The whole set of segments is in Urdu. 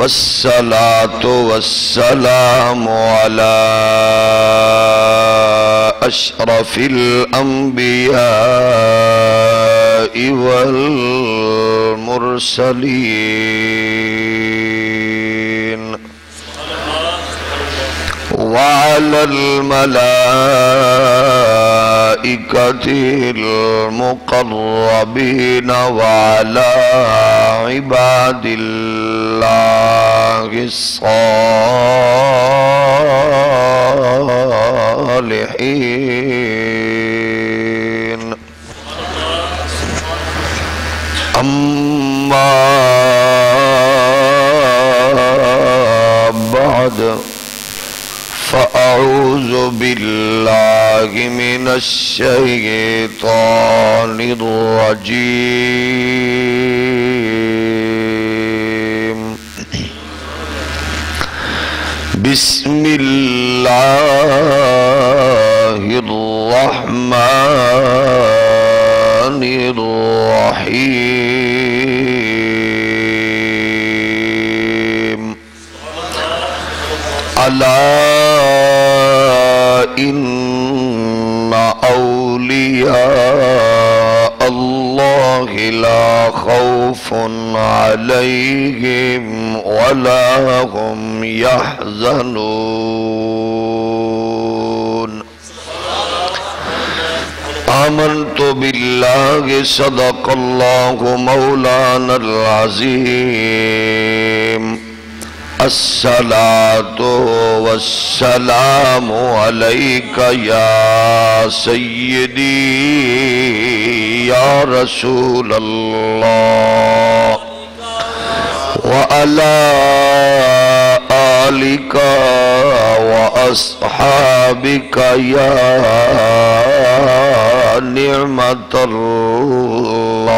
والصلاة والسلام على أشرف الأنبياء والمرسلين وعلى الملائكة المقربين وعلى عباد الله الصالحين أما بعد فأعوذ بالله من الشيطان الرجيم بسم الله الرحمن الرحيم ألا إن أولياء الله لا خوف عليهم ولا هم يحزنون آمنت بالله صدق الله مولانا العظيم الصلاة والسلام عليك يا سيدي يا رسول الله وعلى آلك وأصحابك يا نعمة الله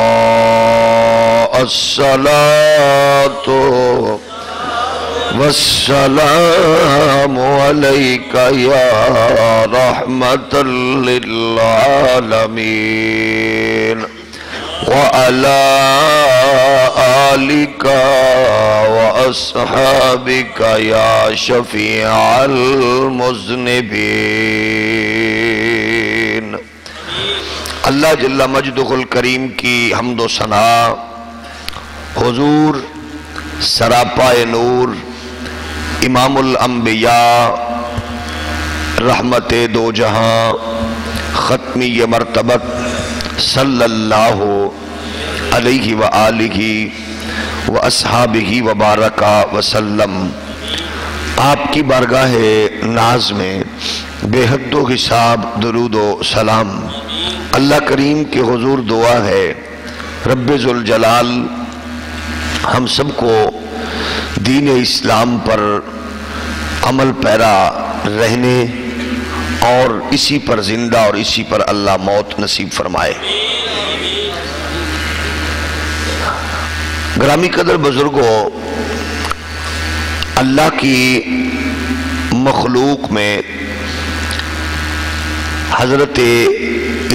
الصلاة والسلام عليك يا رحمة للعالمين وعلى آلك وأصحابك يا شفيع المذنبين اللہ جل مجدہ الکریم کی حمد و ثنا حضور سراپائے نور امام الانبیاء رحمت دو جہاں ختمی مرتبت صلی اللہ علیہ وآلہ واصحابہ وبارکہ وسلم آپ کی بارگاہ ناز میں بے حد و حساب درود و سلام اللہ کریم کے حضور دعا ہے رب ذوالجلال ہم سب کو دین اسلام پر عمل پیرا رہنے اور اسی پر زندہ اور اسی پر اللہ موت نصیب فرمائے۔ گرامی قدر بزرگوں، اللہ کی مخلوق میں حضرت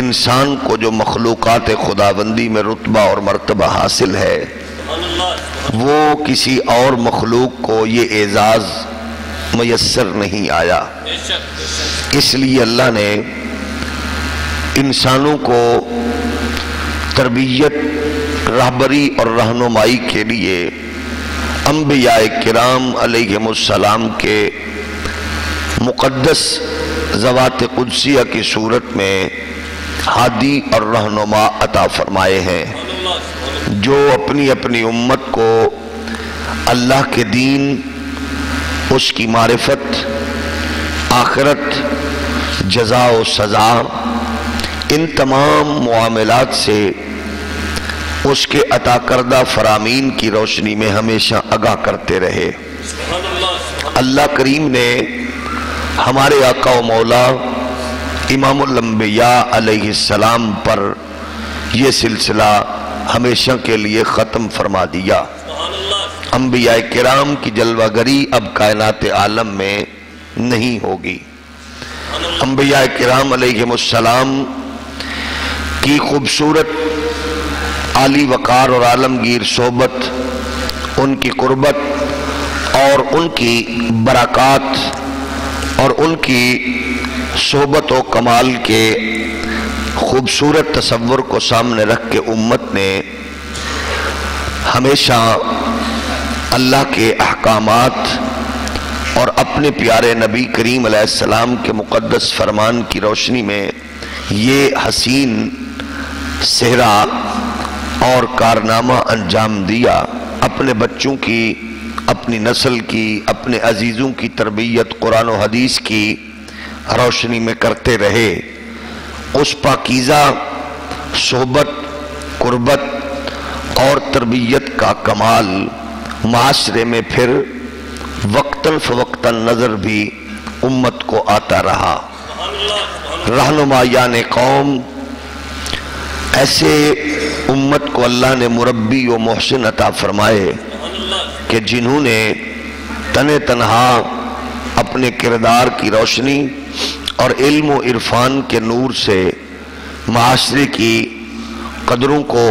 انسان کو جو مخلوقات خداوندی میں رتبہ اور مرتبہ حاصل ہے وہ کسی اور مخلوق کو یہ اعزاز میسر نہیں آیا، اس لیے اللہ نے انسانوں کو تربیت، رہبری اور رہنمائی کے لیے انبیاء کرام علیہم السلام کے مقدس ذوات قدسیہ کی صورت میں ہادی اور رہنما عطا فرمائے ہیں، جو اپنی اپنی امت کو اللہ کے دین، اس کی معرفت، آخرت، جزا و سزا، ان تمام معاملات سے اس کے عطا کردہ فرامین کی روشنی میں ہمیشہ آگاہ کرتے رہے۔ اللہ کریم نے ہمارے آقا و مولا امام الانبیاء علیہ السلام پر یہ سلسلہ ہمیشہ کے لیے ختم فرما دیا۔ انبیاء کرام کی جلوہ گری اب کائنات عالم میں نہیں ہوگی۔ انبیاء کرام علیہ السلام کی خوبصورت عالی وقار اور عالمگیر صحبت، ان کی قربت اور ان کی برکات اور ان کی صحبت و کمال کے خوبصورت تصور کو سامنے رکھ کے امت نے ہمیشہ اللہ کے احکامات اور اپنے پیارے نبی کریم علیہ السلام کے مقدس فرمان کی روشنی میں یہ حسین صحرا اور کارنامہ انجام دیا. اپنے بچوں کی، اپنی نسل کی، اپنے عزیزوں کی تربیت قرآن و حدیث کی روشنی میں کرتے رہے. اس پاکیزہ صحبت، قربت اور تربیت کا کمال معاشرے میں پھر وقتاً فوقتاً نظر بھی امت کو آتا رہا. رہنمایان قوم ایسے امت کو اللہ نے مربی و محسن عطا فرمائے کہ جنہوں نے تنہا اپنے کردار کی روشنی اور علم و عرفان کے نور سے معاشرے کی قدروں کو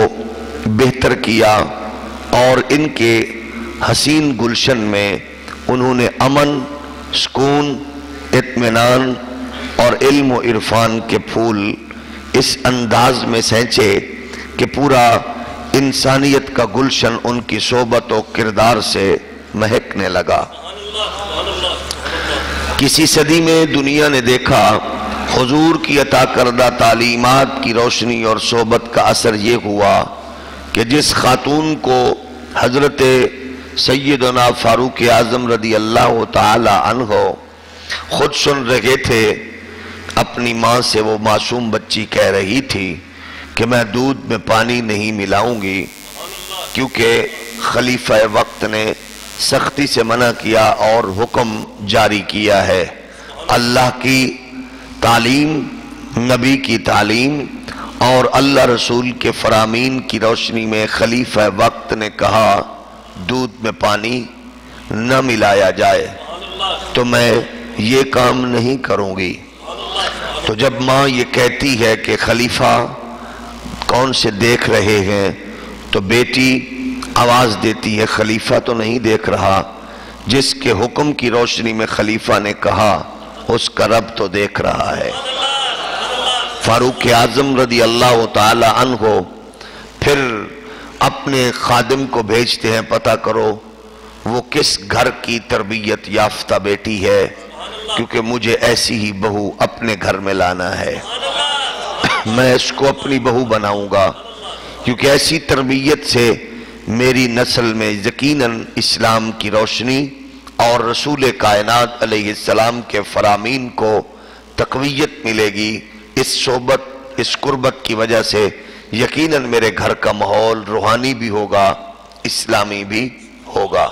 بہتر کیا اور ان کے حسین گلشن میں انہوں نے امن، سکون، اطمینان اور علم و عرفان کے پھول اس انداز میں سینچے کہ پورا انسانیت کا گلشن ان کی صحبت و کردار سے مہکنے لگا. کسی صدی میں دنیا نے دیکھا حضور کی عطا کردہ تعلیمات کی روشنی اور صحبت کا اثر یہ ہوا کہ جس خاتون کو حضرت سیدنا فاروق اعظم رضی اللہ تعالی عنہ خود سن رہے تھے، اپنی ماں سے وہ معصوم بچی کہہ رہی تھی کہ میں دودھ میں پانی نہیں ملاؤں گی کیونکہ خلیفہ وقت نے سختی سے منع کیا اور حکم جاری کیا ہے. اللہ کی تعلیم، نبی کی تعلیم اور اللہ رسول کے فرامین کی روشنی میں خلیفہ وقت نے کہا دودھ میں پانی نہ ملایا جائے تو میں یہ کام نہیں کروں گی. تو جب ماں یہ کہتی ہے کہ خلیفہ کون سے دیکھ رہے ہیں تو بیٹی آواز دیتی ہے خلیفہ تو نہیں دیکھ رہا، جس کے حکم کی روشنی میں خلیفہ نے کہا اس کا رب تو دیکھ رہا ہے. فاروق اعظم رضی اللہ تعالی عنہ پھر اپنے خادم کو بھیجتے ہیں پتہ کرو وہ کس گھر کی تربیت یافتہ بیٹی ہے کیونکہ مجھے ایسی ہی بہو اپنے گھر میں لانا ہے. میں اس کو اپنی بہو بناؤں گا کیونکہ ایسی تربیت سے میری نسل میں یقیناً اسلام کی روشنی اور رسول کائنات علیہ السلام کے فرامین کو تقویت ملے گی. اس صحبت، اس قربت کی وجہ سے یقیناً میرے گھر کا ماحول روحانی بھی ہوگا، اسلامی بھی ہوگا.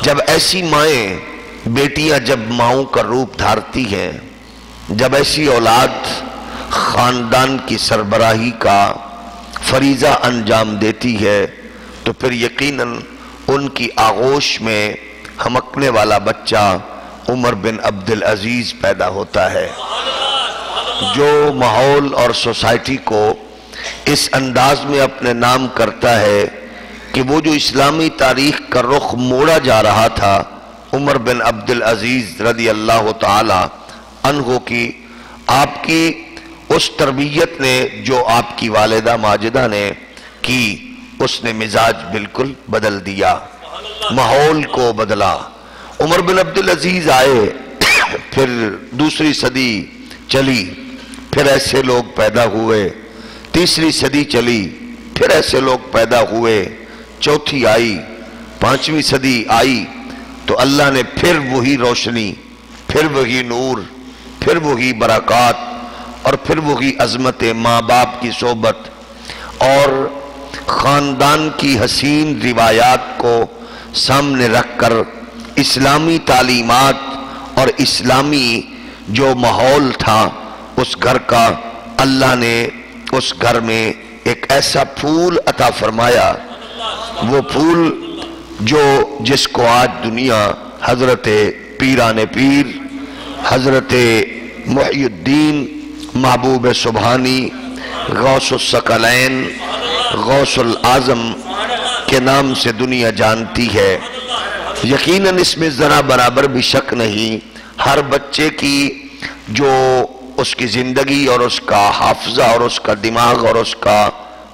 جب ایسی مائیں، بیٹیاں جب ماؤں کا روپ دھارتی ہیں، جب ایسی اولاد خاندان کی سربراہی کا فریضہ انجام دیتی ہے تو پھر یقیناً ان کی آغوش میں ہمکنے والا بچہ عمر بن عبدالعزیز پیدا ہوتا ہے جو ماحول اور سوسائٹی کو اس انداز میں اپنے نام کرتا ہے کہ وہ جو اسلامی تاریخ کا رخ موڑا جا رہا تھا عمر بن عبدالعزیز رضی اللہ تعالی عنہ کی آپ کی اس تربیت نے جو آپ کی والدہ ماجدہ نے کی اس نے مزاج بالکل بدل دیا، ماحول کو بدلا. عمر بن عبدالعزیز آئے، پھر دوسری صدی چلی، پھر ایسے لوگ پیدا ہوئے، تیسری صدی چلی، پھر ایسے لوگ پیدا ہوئے، چوتھی آئی، پانچویں صدی آئی تو اللہ نے پھر وہی روشنی، پھر وہی نور، پھر وہی برکات اور پھر وہی عظمت ماں باپ کی صحبت اور خاندان کی حسین روایات کو سامنے رکھ کر اسلامی تعلیمات اور اسلامی جو ماحول تھا اس گھر کا اللہ نے اس گھر میں ایک ایسا پھول عطا فرمایا، وہ پھول جو جس کو آج دنیا حضرت پیران پیر، حضرت محی الدین محبوب سبحانی، غوث الثقلین، غوث العظم کے نام سے دنیا جانتی ہے. یقیناً اس میں ذرا برابر بھی شک نہیں، ہر بچے کی جو اس کی زندگی اور اس کا حافظہ اور اس کا دماغ اور اس کا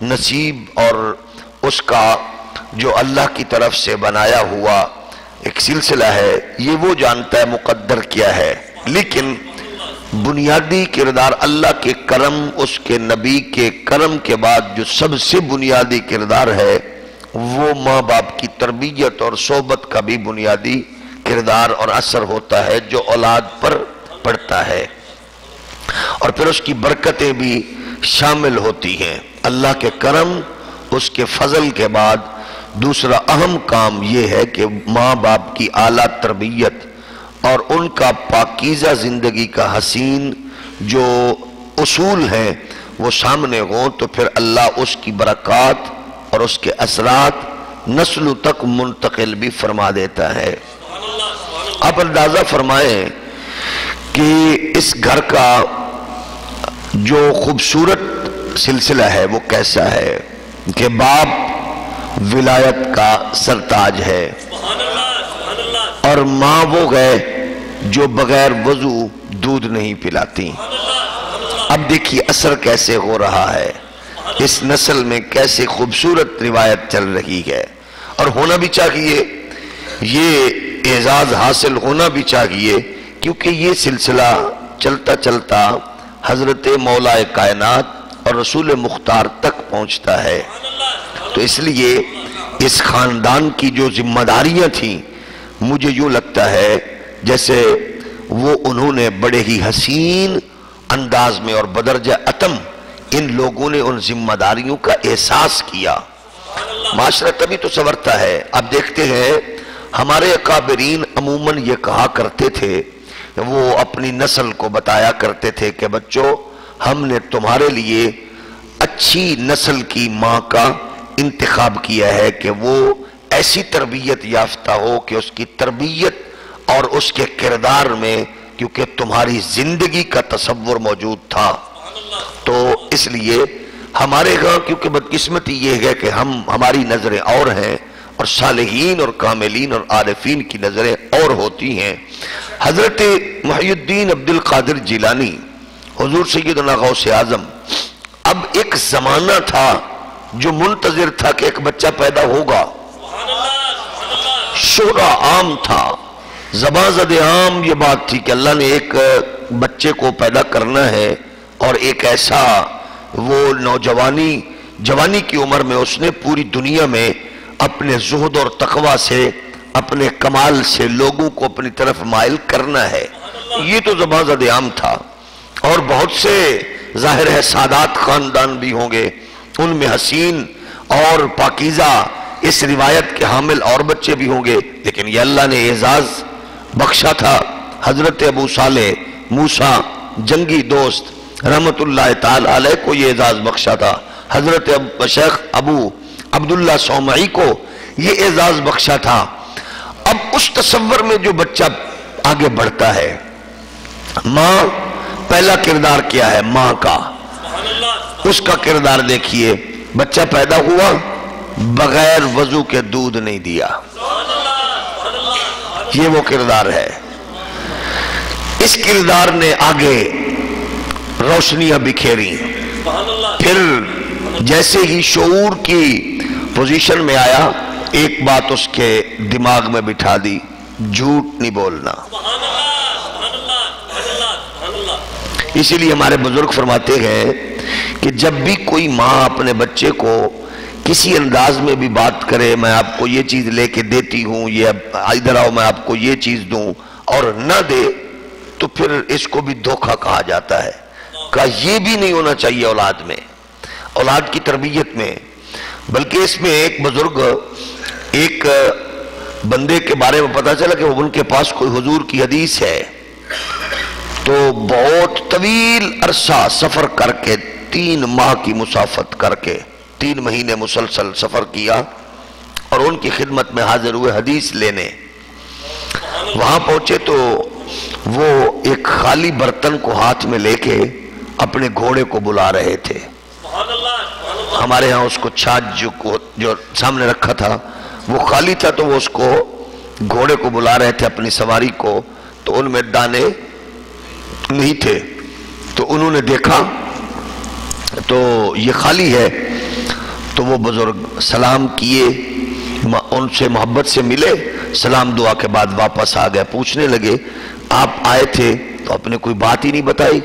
نصیب اور اس کا جو اللہ کی طرف سے بنایا ہوا ایک سلسلہ ہے، یہ وہ جانتا ہے مقدر کیا ہے، لیکن بنیادی کردار اللہ کے کرم، اس کے نبی کے کرم کے بعد جو سب سے بنیادی کردار ہے وہ ماں باپ کی تربیت اور صحبت کا بھی بنیادی کردار اور اثر ہوتا ہے جو اولاد پر پڑتا ہے، اور پھر اس کی برکتیں بھی شامل ہوتی ہیں۔ اللہ کے کرم، اس کے فضل کے بعد دوسرا اہم کام یہ ہے کہ ماں باپ کی اعلیٰ تربیت اور ان کا پاکیزہ زندگی کا حسین جو اصول ہیں وہ سامنے ہوں، تو پھر اللہ اس کی برکات اور اس کے اثرات نسلوں تک منتقل بھی فرما دیتا ہے۔ آپ اندازہ فرمائیں کہ اس گھر کا جو خوبصورت سلسلہ ہے وہ کیسا ہے کہ باپ ولایت کا سرتاج ہے اور ماں وہ گئے جو بغیر وضو دودھ نہیں پلاتی۔ اب دیکھیے اثر کیسے ہو رہا ہے، اس نسل میں کیسے خوبصورت روایت چل رہی ہے، اور ہونا بھی چاہیے، یہ اعزاز حاصل ہونا بھی چاہیے، کیونکہ یہ سلسلہ چلتا چلتا حضرت مولا کائنات اور رسول مختار تک پہنچتا ہے، تو اس لیے اس خاندان کی جو ذمہ داریاں تھیں مجھے یوں لگتا ہے جیسے وہ انہوں نے بڑے ہی حسین انداز میں اور بدرجہ اتم ان لوگوں نے ان ذمہ داریوں کا احساس کیا۔ معاشرہ تبھی تو سنورتا ہے۔ اب دیکھتے ہیں ہمارے اکابرین عموماً یہ کہا کرتے تھے، وہ اپنی نسل کو بتایا کرتے تھے کہ بچوں ہم نے تمہارے لیے اچھی نسل کی ماں کا انتخاب کیا ہے کہ وہ ایسی تربیت یافتہ ہو کہ اس کی تربیت اور اس کے کردار میں کیونکہ تمہاری زندگی کا تصور موجود تھا، تو اس لیے ہمارے ہاں کیونکہ بدقسمتی یہ ہے کہ ہماری نظریں اور ہیں اور صالحین اور کاملین اور عارفین کی نظریں اور ہوتی ہیں۔ حضرت محی الدین عبد القادر جیلانی، حضور سیدنا غوث اعظم، اب ایک زمانہ تھا جو منتظر تھا کہ ایک بچہ پیدا ہوگا، شورا عام تھا، زباں زد عام یہ بات تھی کہ اللہ نے ایک بچے کو پیدا کرنا ہے، اور ایک ایسا وہ جوانی کی عمر میں اس نے پوری دنیا میں اپنے زہد اور تقوی سے، اپنے کمال سے لوگوں کو اپنی طرف مائل کرنا ہے، یہ تو زباں زد عام تھا، اور بہت سے ظاہر ہے سادات خاندان بھی ہوں گے، ان میں حسین اور پاکیزہ اس روایت کے حامل اور بچے بھی ہوں گے، لیکن یہ اللہ نے اعزاز بخشا تھا۔ حضرت ابو صالح موسیٰ جنگی دوست رحمت اللہ تعالی علیہ کو یہ اعزاز بخشا تھا، حضرت شیخ ابو عبداللہ صومعی کو یہ اعزاز بخشا تھا۔ اب اس تصور میں جو بچہ آگے بڑھتا ہے، ماں پہلا کردار کیا ہے ماں کا، اس کا کردار دیکھیے، بچہ پیدا ہوا بغیر وضو کے دودھ نہیں دیا، یہ وہ کردار ہے۔ اس کردار نے آگے روشنیاں بکھیری، پھر جیسے ہی شعور کی پوزیشن میں آیا ایک بات اس کے دماغ میں بٹھا دی، جھوٹ نہیں بولنا۔ اسی لیے ہمارے بزرگ فرماتے ہیں کہ جب بھی کوئی ماں اپنے بچے کو کسی انداز میں بھی بات کرے، میں آپ کو یہ چیز لے کے دیتی ہوں، یہ ادھر آؤ میں آپ کو یہ چیز دوں، اور نہ دے تو پھر اس کو بھی دھوکہ کہا جاتا ہے، کہ یہ بھی نہیں ہونا چاہیے اولاد میں، اولاد کی تربیت میں۔ بلکہ اس میں ایک بزرگ، ایک بندے کے بارے میں پتا چلا کہ وہ ان کے پاس کوئی حضور کی حدیث ہے، تو بہت طویل عرصہ سفر کر کے 3 ماہ کی مسافت کر کے 3 مہینے مسلسل سفر کیا، اور ان کی خدمت میں حاضر ہوئے حدیث لینے۔ وہاں پہنچے تو وہ ایک خالی برتن کو ہاتھ میں لے کے اپنے گھوڑے کو بلا رہے تھے۔ ہمارے ہاں اس کو چھاچ جو سامنے رکھا تھا وہ خالی تھا، تو وہ اس کو گھوڑے کو بلا رہے تھے اپنی سواری کو، تو ان میں دانے نہیں تھے، تو انہوں نے دیکھا تو یہ خالی ہے، تو وہ بزرگ سلام کیے، ان سے محبت سے ملے، سلام دعا کے بعد واپس آ گئے۔ پوچھنے لگے آپ آئے تھے تو آپ نے کوئی بات ہی نہیں بتائی؟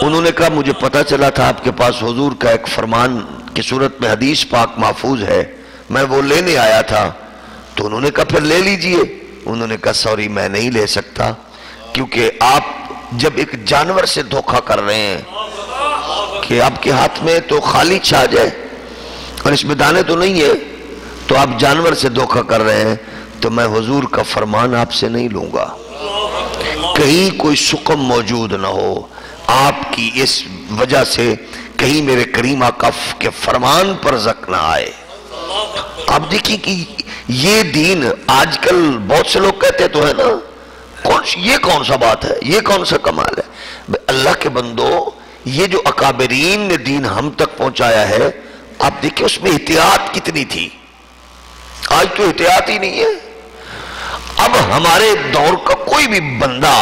انہوں نے کہا مجھے پتہ چلا تھا آپ کے پاس حضور کا ایک فرمان کی صورت میں حدیث پاک محفوظ ہے، میں وہ لینے آیا تھا۔ تو انہوں نے کہا پھر لے لیجئے۔ انہوں نے کہا سوری میں نہیں لے سکتا، کیونکہ آپ جب ایک جانور سے دھوکہ کر رہے ہیں کہ آپ کے ہاتھ میں تو خالی چھا جائے اور اس میں دانے تو نہیں ہے، تو آپ جانور سے دھوکہ کر رہے ہیں، تو میں حضور کا فرمان آپ سے نہیں لوں گا، کہیں کوئی سقم موجود نہ ہو، آپ کی اس وجہ سے کہیں میرے کریم آقا کے فرمان پر زک نہ آئے۔ آپ دیکھیں کہ یہ دین آج کل بہت سے لوگ کہتے تو ہے نا، یہ کون سا بات ہے، یہ کون سا کمال ہے؟ اللہ کے بندو، یہ جو اکابرین نے دین ہم تک پہنچایا ہے، آپ دیکھیں اس میں احتیاط کتنی تھی، آج تو احتیاط ہی نہیں ہے۔ اب ہمارے دور کا کوئی بھی بندہ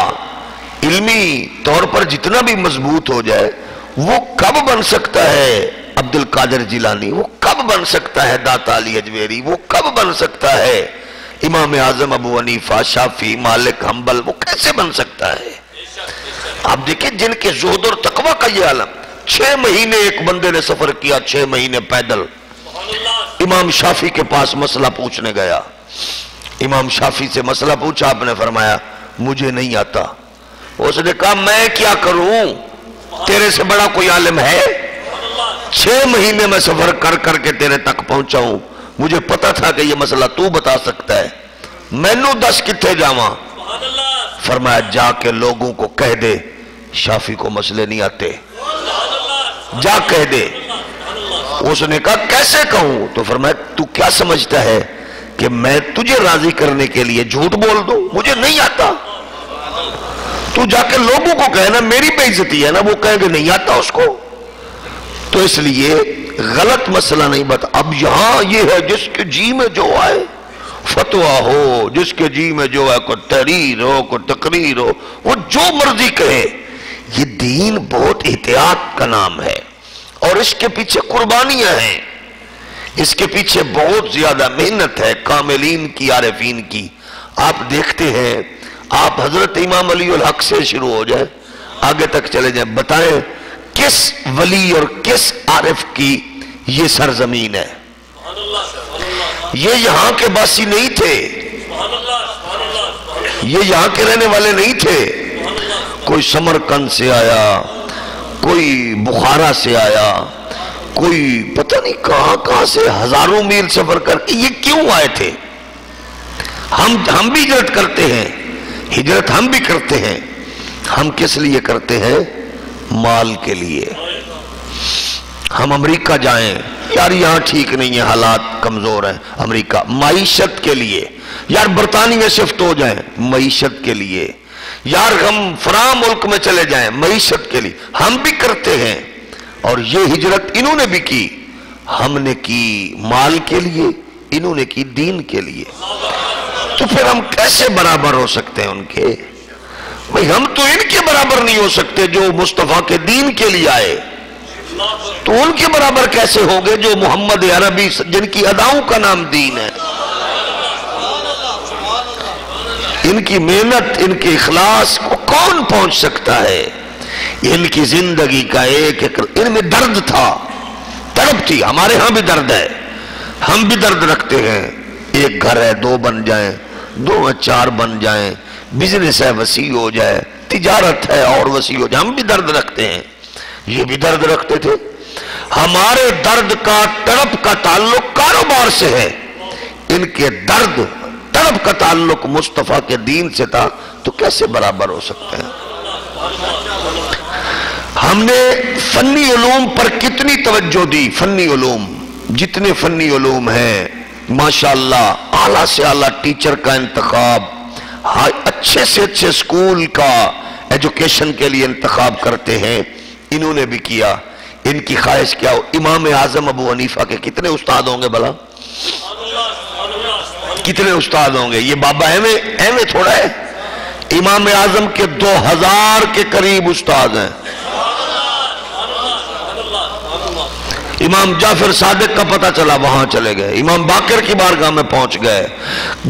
علمی طور پر جتنا بھی مضبوط ہو جائے، وہ کب بن سکتا ہے عبد القادر جیلانی، وہ کب بن سکتا ہے داتا علی اجمیری، وہ کب بن سکتا ہے امام اعظم ابو حنیفہ، شافعی، مالک، حنبل، وہ کیسے بن سکتا ہے؟ آپ دیکھیں جن کے زہد اور تقوی کا یہ عالم، 6 مہینے ایک بندے نے سفر کیا، 6 مہینے پیدل، امام شافعی کے پاس مسئلہ پوچھنے گیا، امام شافعی سے مسئلہ پوچھا، آپ نے فرمایا مجھے نہیں آتا۔ اس نے کہا میں کیا کروں، تیرے سے بڑا کوئی عالم ہے؟ 6 مہینے میں سفر کر کر کے تیرے تک پہنچا ہوں، مجھے پتا تھا کہ یہ مسئلہ تو بتا سکتا ہے، مینوں 10 کتھے جاواں؟ فرمایا جا کے لوگوں کو کہہ دے شافعی کو مسئلے نہیں آتے، جا کہہ دے۔ اس نے کہا کیسے کہوں؟ تو فرمایا تو کیا سمجھتا ہے کہ میں تجھے راضی کرنے کے لیے جھوٹ بول دوں؟ مجھے نہیں آتا، تو جا کے لوگوں کو کہنا، میری بے عزتی ہے نا، وہ کہیں گے نہیں آتا اس کو۔ تو اس لیے غلط مسئلہ نہیں بتا۔ اب یہاں یہ ہے جس کے جی میں جو آئے فتویٰ ہو، جس کے جی میں جو ہے کوئی تحریر ہو، کوئی تقریر ہو، وہ جو مرضی کہے۔ یہ دین بہت احتیاط کا نام ہے، اور اس کے پیچھے قربانیاں ہیں، اس کے پیچھے بہت زیادہ محنت ہے کاملین کی، عارفین کی۔ آپ دیکھتے ہیں، آپ حضرت امام علی الحق سے شروع ہو جائیں، آگے تک چلے جائیں، بتائیں کس ولی اور کس عارف کی یہ سرزمین ہے؟ یہ یہاں کے باسی نہیں تھے، یہ یہاں کے رہنے والے نہیں تھے، کوئی سمرقند سے آیا، کوئی بخارا سے آیا، کوئی پتہ نہیں کہاں کہاں سے ہزاروں میل سفر کر کے یہ کیوں آئے تھے؟ ہم بھی ہجرت کرتے ہیں، ہجرت ہم بھی کرتے ہیں، ہم کس لیے کرتے ہیں؟ مال کے لیے۔ ہم امریکہ جائیں، یار یہاں ٹھیک نہیں ہے، حالات کمزور ہیں، امریکہ۔ معیشت کے لیے، یار برطانیہ شفٹ ہو جائیں، معیشت کے لیے۔ یار ہم فلاں ملک میں چلے جائیں، معیشت کے لیے۔ ہم بھی کرتے ہیں، اور یہ ہجرت انہوں نے بھی کی، ہم نے کی مال کے لیے، انہوں نے کی دین کے لیے۔ تو پھر ہم کیسے برابر ہو سکتے ہیں ان کے؟ بھئی ہم تو ان کے برابر نہیں ہو سکتے جو مصطفیٰ کے دین کے لیے آئے، تو ان کے برابر کیسے ہوں گے جو محمد عربی جن کی اداؤں کا نام دین ہے؟ ان کی محنت، ان کے اخلاص کو کون پہنچ سکتا ہے؟ ان کی زندگی کا ایک ان میں درد تھا، تڑپ تھی۔ ہمارے ہاں بھی درد ہے، ہم بھی درد رکھتے ہیں، ایک گھر ہے 2 بن جائیں، 2 یا 4 بن جائیں، بزنس ہے وسیع ہو جائے، تجارت ہے اور وسیع ہو جائے، ہم بھی درد رکھتے ہیں، یہ بھی درد رکھتے تھے۔ ہمارے درد کا، تڑپ کا تعلق کاروبار سے ہے، ان کے درد تڑپ کا تعلق مصطفیٰ کے دین سے تھا، تو کیسے برابر ہو سکتے ہیں؟ ہم نے فنی علوم پر کتنی توجہ دی، فنی علوم، جتنے فنی علوم ہیں ماشاءاللہ، اعلیٰ سے اعلیٰ ٹیچر کا انتخاب، اچھے سے اچھے سکول کا ایجوکیشن کے لیے انتخاب کرتے ہیں، انہوں نے بھی کیا۔ ان کی خواہش کیا ہو؟ امام اعظم ابو حنیفہ کے کتنے استاد ہوں گے بھلا؟ کتنے استاد ہوں گے؟ یہ بابا ایویں تھوڑا ہے، امام اعظم کے 2000 کے قریب استاد ہیں۔ امام جعفر صادق کا پتہ چلا وہاں چلے گئے، امام باقر کی بارگاہ میں پہنچ گئے،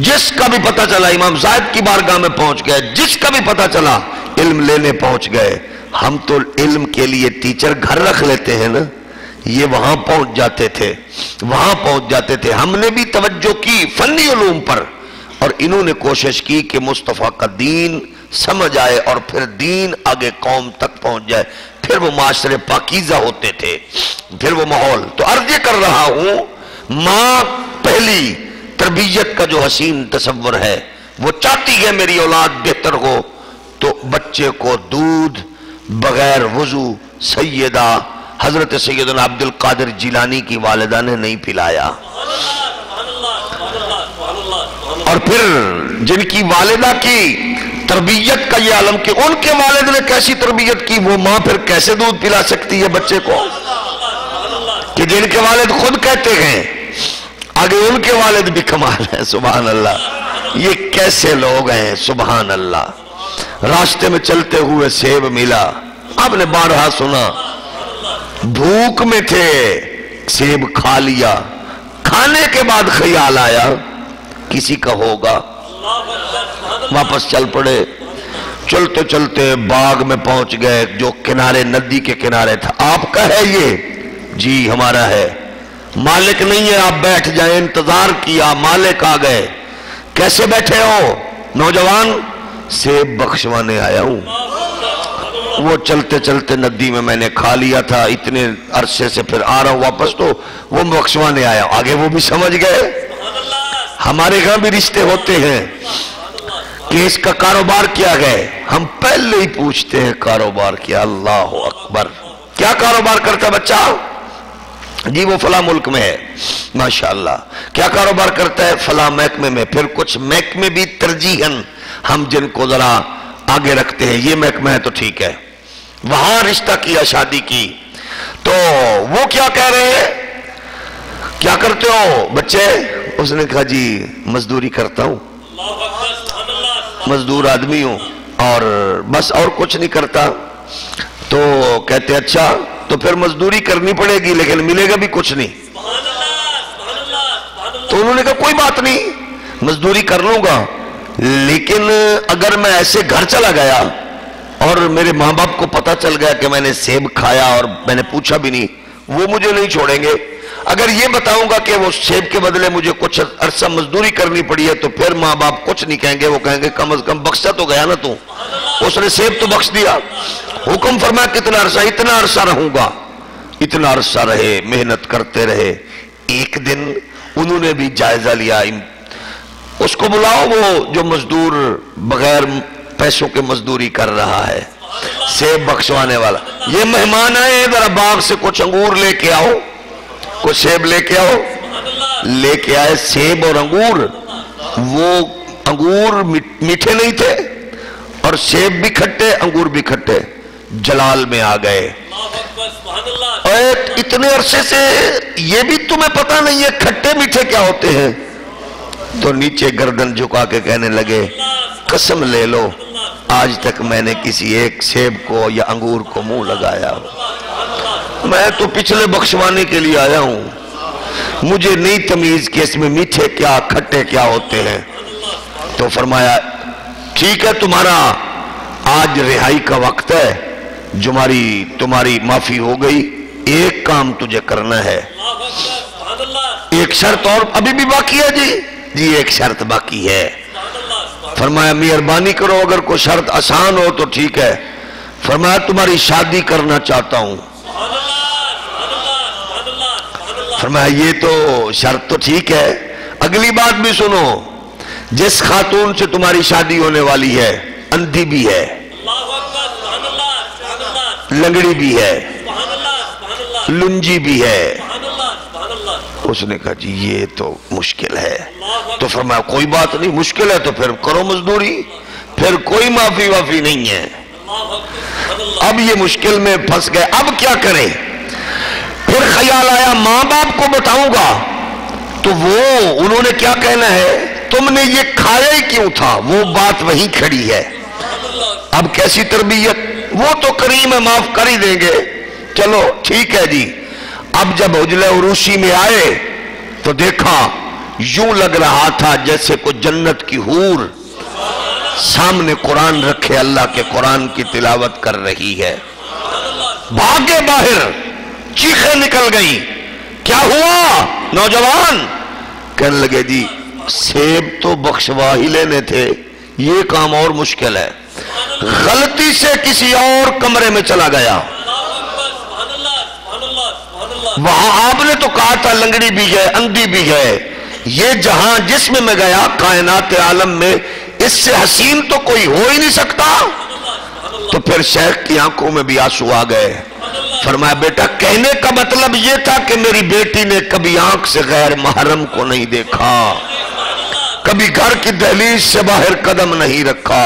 جس کا بھی پتہ چلا امام زاہد کی بارگاہ میں پہنچ گئے، جس کا بھی پتہ چلا علم لینے پہنچ گئے۔ ہم تو علم کے لیے ٹیچر گھر رکھ لیتے ہیں نا، یہ وہاں پہنچ جاتے تھے۔ ہم نے بھی توجہ کی فنی علوم پر، اور انہوں نے کوشش کی کہ مصطفیٰ کا دین سمجھ آئے اور پھر دین آگے قوم تک پہنچ جائے، پھر وہ معاشرے پاکیزہ ہوتے تھے، پھر وہ ماحول۔ تو عرض کر رہا ہوں، ماں پہلی تربیت کا جو حسین تصور ہے، وہ چاہتی ہے میری اولاد بہتر ہو، تو بچے کو دودھ بغیر وضو سیدہ حضرت سیدنا عبد القادر جیلانی کی والدہ نے نہیں پلایا، اور پھر جن کی والدہ کی تربیت کا یہ عالم کہ ان کے والد نے کیسی تربیت کی، وہ ماں پھر کیسے دودھ پلا سکتی ہے بچے کو؟ کہ جن کے والد خود کہتے ہیں، آگے ان کے والد بھی کمال ہیں، سبحان اللہ۔ یہ کیسے لوگ ہیں، سبحان اللہ۔ راستے میں چلتے ہوئے سیب ملا، آپ نے بارہا سنا، بھوک میں تھے، سیب کھا لیا، کھانے کے بعد خیال آیا کسی کا ہوگا، واپس چل پڑے۔ چلتے چلتے باغ میں پہنچ گئے جو کنارے ندی کے کنارے تھا۔ آپ کا ہے یہ؟ جی ہمارا ہے۔ مالک نہیں ہے، آپ بیٹھ جائیں۔ انتظار کیا، مالک آ گئے۔ کیسے بیٹھے ہو نوجوان؟ سیب بخشوانے آیا ہوں، وہ چلتے چلتے ندی میں نے کھا لیا تھا، اتنے عرصے سے پھر آ رہا ہوں واپس، تو وہ بخشوانے آیا۔ آگے وہ بھی سمجھ گئے۔ ہمارے گھر بھی رشتے ہوتے ہیں کہ اس کا کاروبار کیا ہے، ہم پہلے ہی پوچھتے ہیں کاروبار کیا؟ اللہ اکبر۔ کیا کاروبار کرتا بچہ؟ جی وہ فلاں ملک میں ہے، ماشاءاللہ۔ کیا کاروبار کرتا ہے؟ فلاں محکمے میں۔ پھر کچھ محکمے بھی ترجیحاً ہم جن کو ذرا آگے رکھتے ہیں، یہ محکمہ ہے تو ٹھیک ہے، وہاں رشتہ کیا، شادی کی۔ تو وہ کیا کہہ رہے ہیں؟ کیا کرتے ہو بچے؟ اس نے کہا جی مزدوری کرتا ہوں، مزدور آدمی ہوں، اور بس اور کچھ نہیں کرتا۔ تو کہتے اچھا تو پھر مزدوری کرنی پڑے گی لیکن ملے گا بھی کچھ نہیں۔ تو انہوں نے کہا کوئی بات نہیں، مزدوری کر لوں گا، لیکن اگر میں ایسے گھر چلا گیا اور میرے ماں باپ کو پتہ چل گیا کہ میں نے سیب کھایا اور میں نے پوچھا بھی نہیں، وہ مجھے نہیں چھوڑیں گے۔ اگر یہ بتاؤں گا کہ وہ سیب کے بدلے مجھے کچھ عرصہ مزدوری کرنی پڑی ہے، تو پھر ماں باپ کچھ نہیں کہیں گے، وہ کہیں گے کم از کم بخشا تو گیا نا تو، اس نے سیب تو بخش دیا۔ حکم فرمایا کتنا عرصہ؟ اتنا عرصہ رہوں گا۔ اتنا عرصہ رہے، محنت کرتے رہے۔ ایک دن انہوں نے بھی جائزہ لیا، اس کو بلاؤ وہ جو مزدور بغیر پیسوں کے مزدوری کر رہا ہے، سیب بخشوانے والا۔ یہ مہمان آئے، ذرا باغ سے کچھ انگور لے کے آؤ، کچھ سیب لے کے آؤ۔ لے کے آئے سیب اور انگور۔ وہ انگور میٹھے نہیں تھے اور سیب بھی کھٹے، انگور بھی کھٹے۔ جلال میں آ گئے، اتنے عرصے سے یہ بھی تمہیں پتہ نہیں ہے کھٹے میٹھے کیا ہوتے ہیں؟ تو نیچے گردن جھکا کے کہنے لگے قسم لے لو آج تک میں نے کسی ایک سیب کو یا انگور کو منہ لگایا، میں تو پچھلے بخشوانے کے لیے آیا ہوں، مجھے نہیں تمیز کہ اس میں میٹھے کیا کھٹے کیا ہوتے ہیں۔ تو فرمایا ٹھیک ہے، تمہارا آج رہائی کا وقت ہے، تمہاری معافی ہو گئی، ایک کام تجھے کرنا ہے، ایک شرط اور ابھی بھی باقی ہے۔ جی ایک شرط باقی ہے۔ فرمایا مہربانی کرو، اگر کوئی شرط آسان ہو تو ٹھیک ہے۔ فرمایا تمہاری شادی کرنا چاہتا ہوں۔ فرمایا یہ تو شرط تو ٹھیک ہے، اگلی بات بھی سنو، جس خاتون سے تمہاری شادی ہونے والی ہے اندھی بھی ہے، لنگڑی بھی ہے، لنجی بھی ہے۔ اس نے کہا جی یہ تو مشکل ہے۔ تو فرمایا کوئی بات نہیں، مشکل ہے تو پھر کرو مزدوری، پھر کوئی معافی وافی نہیں ہے۔ اب یہ مشکل میں پھنس گئے، اب کیا کریں؟ پھر خیال آیا ماں باپ کو بتاؤں گا تو انہوں نے کیا کہنا ہے تم نے یہ کھایا ہی کیوں تھا؟ وہ بات وہیں کھڑی ہے۔ اب کیسی تربیت؟ وہ تو کریم ہے، معاف کر ہی دیں گے، چلو ٹھیک ہے جی۔ اب جب عجلہ عروسی میں آئے تو دیکھا یوں لگ رہا تھا جیسے کوئی جنت کی حور سامنے قرآن رکھے اللہ کے قرآن کی تلاوت کر رہی ہے۔ بھاگے باہر، چیخیں نکل گئی، کیا ہوا؟ نوجوان کہنے لگے جی سیب تو بخشوا ہی لینے تھے، یہ کام اور مشکل ہے، غلطی سے کسی اور کمرے میں چلا گیا۔ وہاں آپ نے تو کہا تھا لنگڑی بھی ہے، اندھی بھی ہے، یہ جہاں جس میں گیا کائنات عالم میں اس سے حسین تو کوئی ہو ہی نہیں سکتا۔ تو پھر شیخ کی آنکھوں میں بھی آنسو آ گئے۔ فرمایا بیٹا کہنے کا مطلب یہ تھا کہ میری بیٹی نے کبھی آنکھ سے غیر محرم کو نہیں دیکھا، کبھی گھر کی دہلیز سے باہر قدم نہیں رکھا،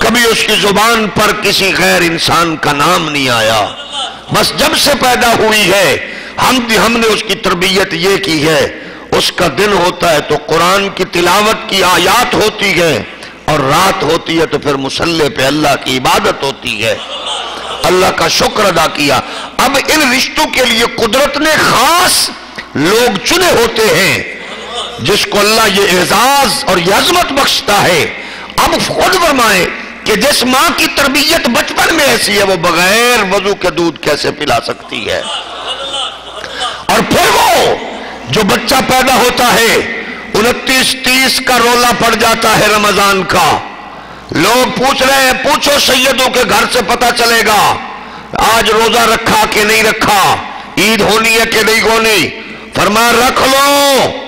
کبھی اس کی زبان پر کسی غیر انسان کا نام نہیں آیا۔ بس جب سے پیدا ہوئی ہے ہم نے اس کی تربیت یہ کی ہے، اس کا دن ہوتا ہے تو قرآن کی تلاوت کی آیات ہوتی ہے، اور رات ہوتی ہے تو پھر مصلی پہ اللہ کی عبادت ہوتی ہے، اللہ کا شکر ادا کیا۔ اب ان رشتوں کے لیے قدرت نے خاص لوگ چنے ہوتے ہیں جس کو اللہ یہ اعزاز اور یہ عظمت بخشتا ہے۔ اب خود فرمائیں کہ جس ماں کی تربیت بچپن میں ایسی ہے وہ بغیر وضو کے دودھ کیسے پلا سکتی ہے؟ اور پھر وہ جو بچہ پیدا ہوتا ہے 29-30 کا رولا پڑ جاتا ہے رمضان کا، لوگ پوچھ رہے ہیں پوچھو سیدوں کے گھر سے پتہ چلے گا آج روزہ رکھا کہ نہیں رکھا، عید ہونی ہے کہ نہیں ہونی؟ فرمایا رکھ لو،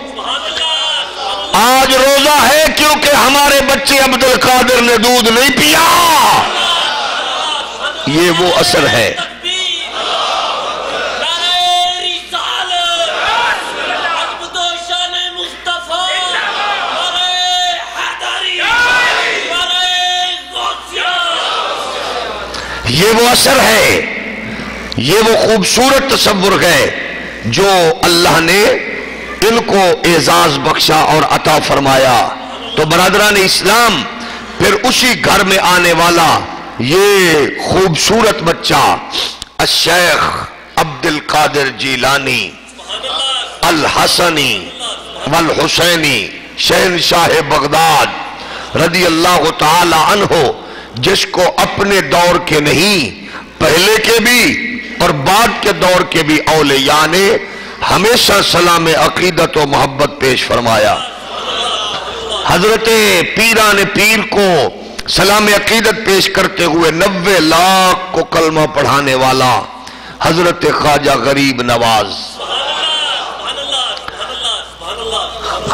آج روزہ ہے کیونکہ ہمارے بچے عبد القادر نے دودھ نہیں پیا۔ یہ وہ اثر ہے۔ یہ وہ اثر ہے، یہ وہ خوبصورت تصور ہے جو اللہ نے ان کو اعزاز بخشا اور عطا فرمایا۔ تو برادران اسلام پھر اسی گھر میں آنے والا یہ خوبصورت بچہ الشیخ عبد القادر جیلانی الحسنی والحسینی شہنشاہ بغداد رضی اللہ تعالی عنہ، جس کو اپنے دور کے نہیں پہلے کے بھی اور بعد کے دور کے بھی اولیاء نے ہمیشہ سلام عقیدت و محبت پیش فرمایا۔ حضرت پیران پیر کو سلام عقیدت پیش کرتے ہوئے 90 لاکھ کو کلمہ پڑھانے والا حضرت خواجہ غریب نواز،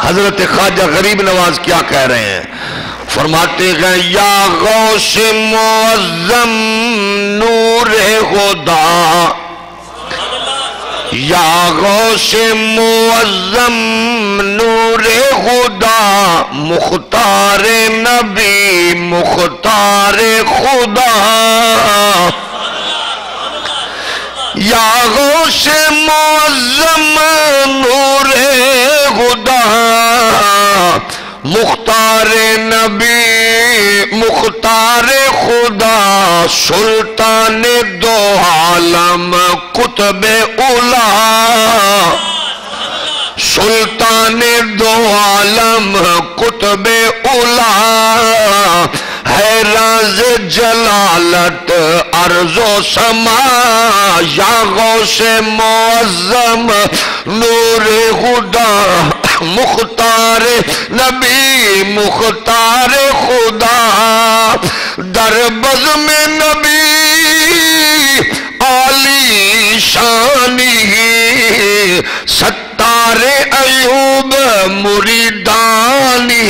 حضرت خواجہ غریب نواز کیا کہہ رہے ہیں؟ فرماتے ہیں یا غوث معظم نور خدا، یا غوث معظم نور خدا، مختار نبی مختار خدا، یا غوث معظم نور خدا، مختار نبی مختار خدا، سلطان دو عالم قطب اولا، سلطان دو عالم قطب اولا، ہے راز جلالت ارض و سما، یا غوث معظم نور خدا، مختار نبی مختار خدا، در بزم نبی عالی شانی، ستار ایوب مریدانی،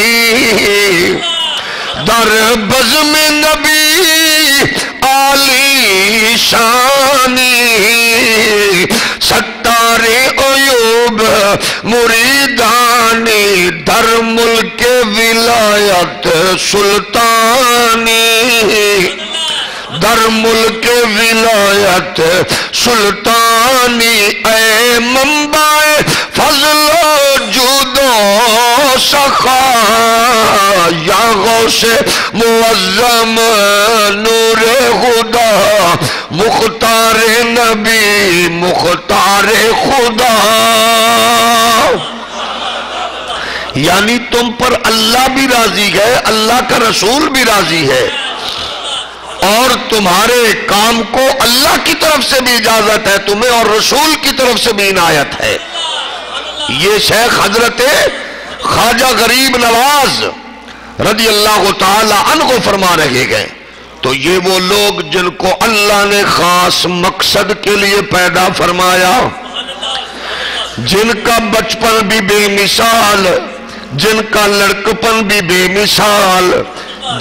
در بزم نبی عالی شانی، ستار ایوب مریدانی، در ملک ولایت سلطانی، در ملک ولایت سلطانی، اے منبع فضل و جود و سخا، سے معظم نور خدا مختار نبی مختار خدا. یعنی تم پر اللہ بھی راضی ہے، اللہ کا رسول بھی راضی ہے، اور تمہارے کام کو اللہ کی طرف سے بھی اجازت ہے تمہیں، اور رسول کی طرف سے بھی عنایت ہے. یہ شیخ حضرت خواجہ غریب نواز رضی اللہ تعالی عنہ فرما رہے گئے. تو یہ وہ لوگ جن کو اللہ نے خاص مقصد کے لیے پیدا فرمایا، جن کا بچپن بھی بے مثال، جن کا لڑکپن بھی بے مثال،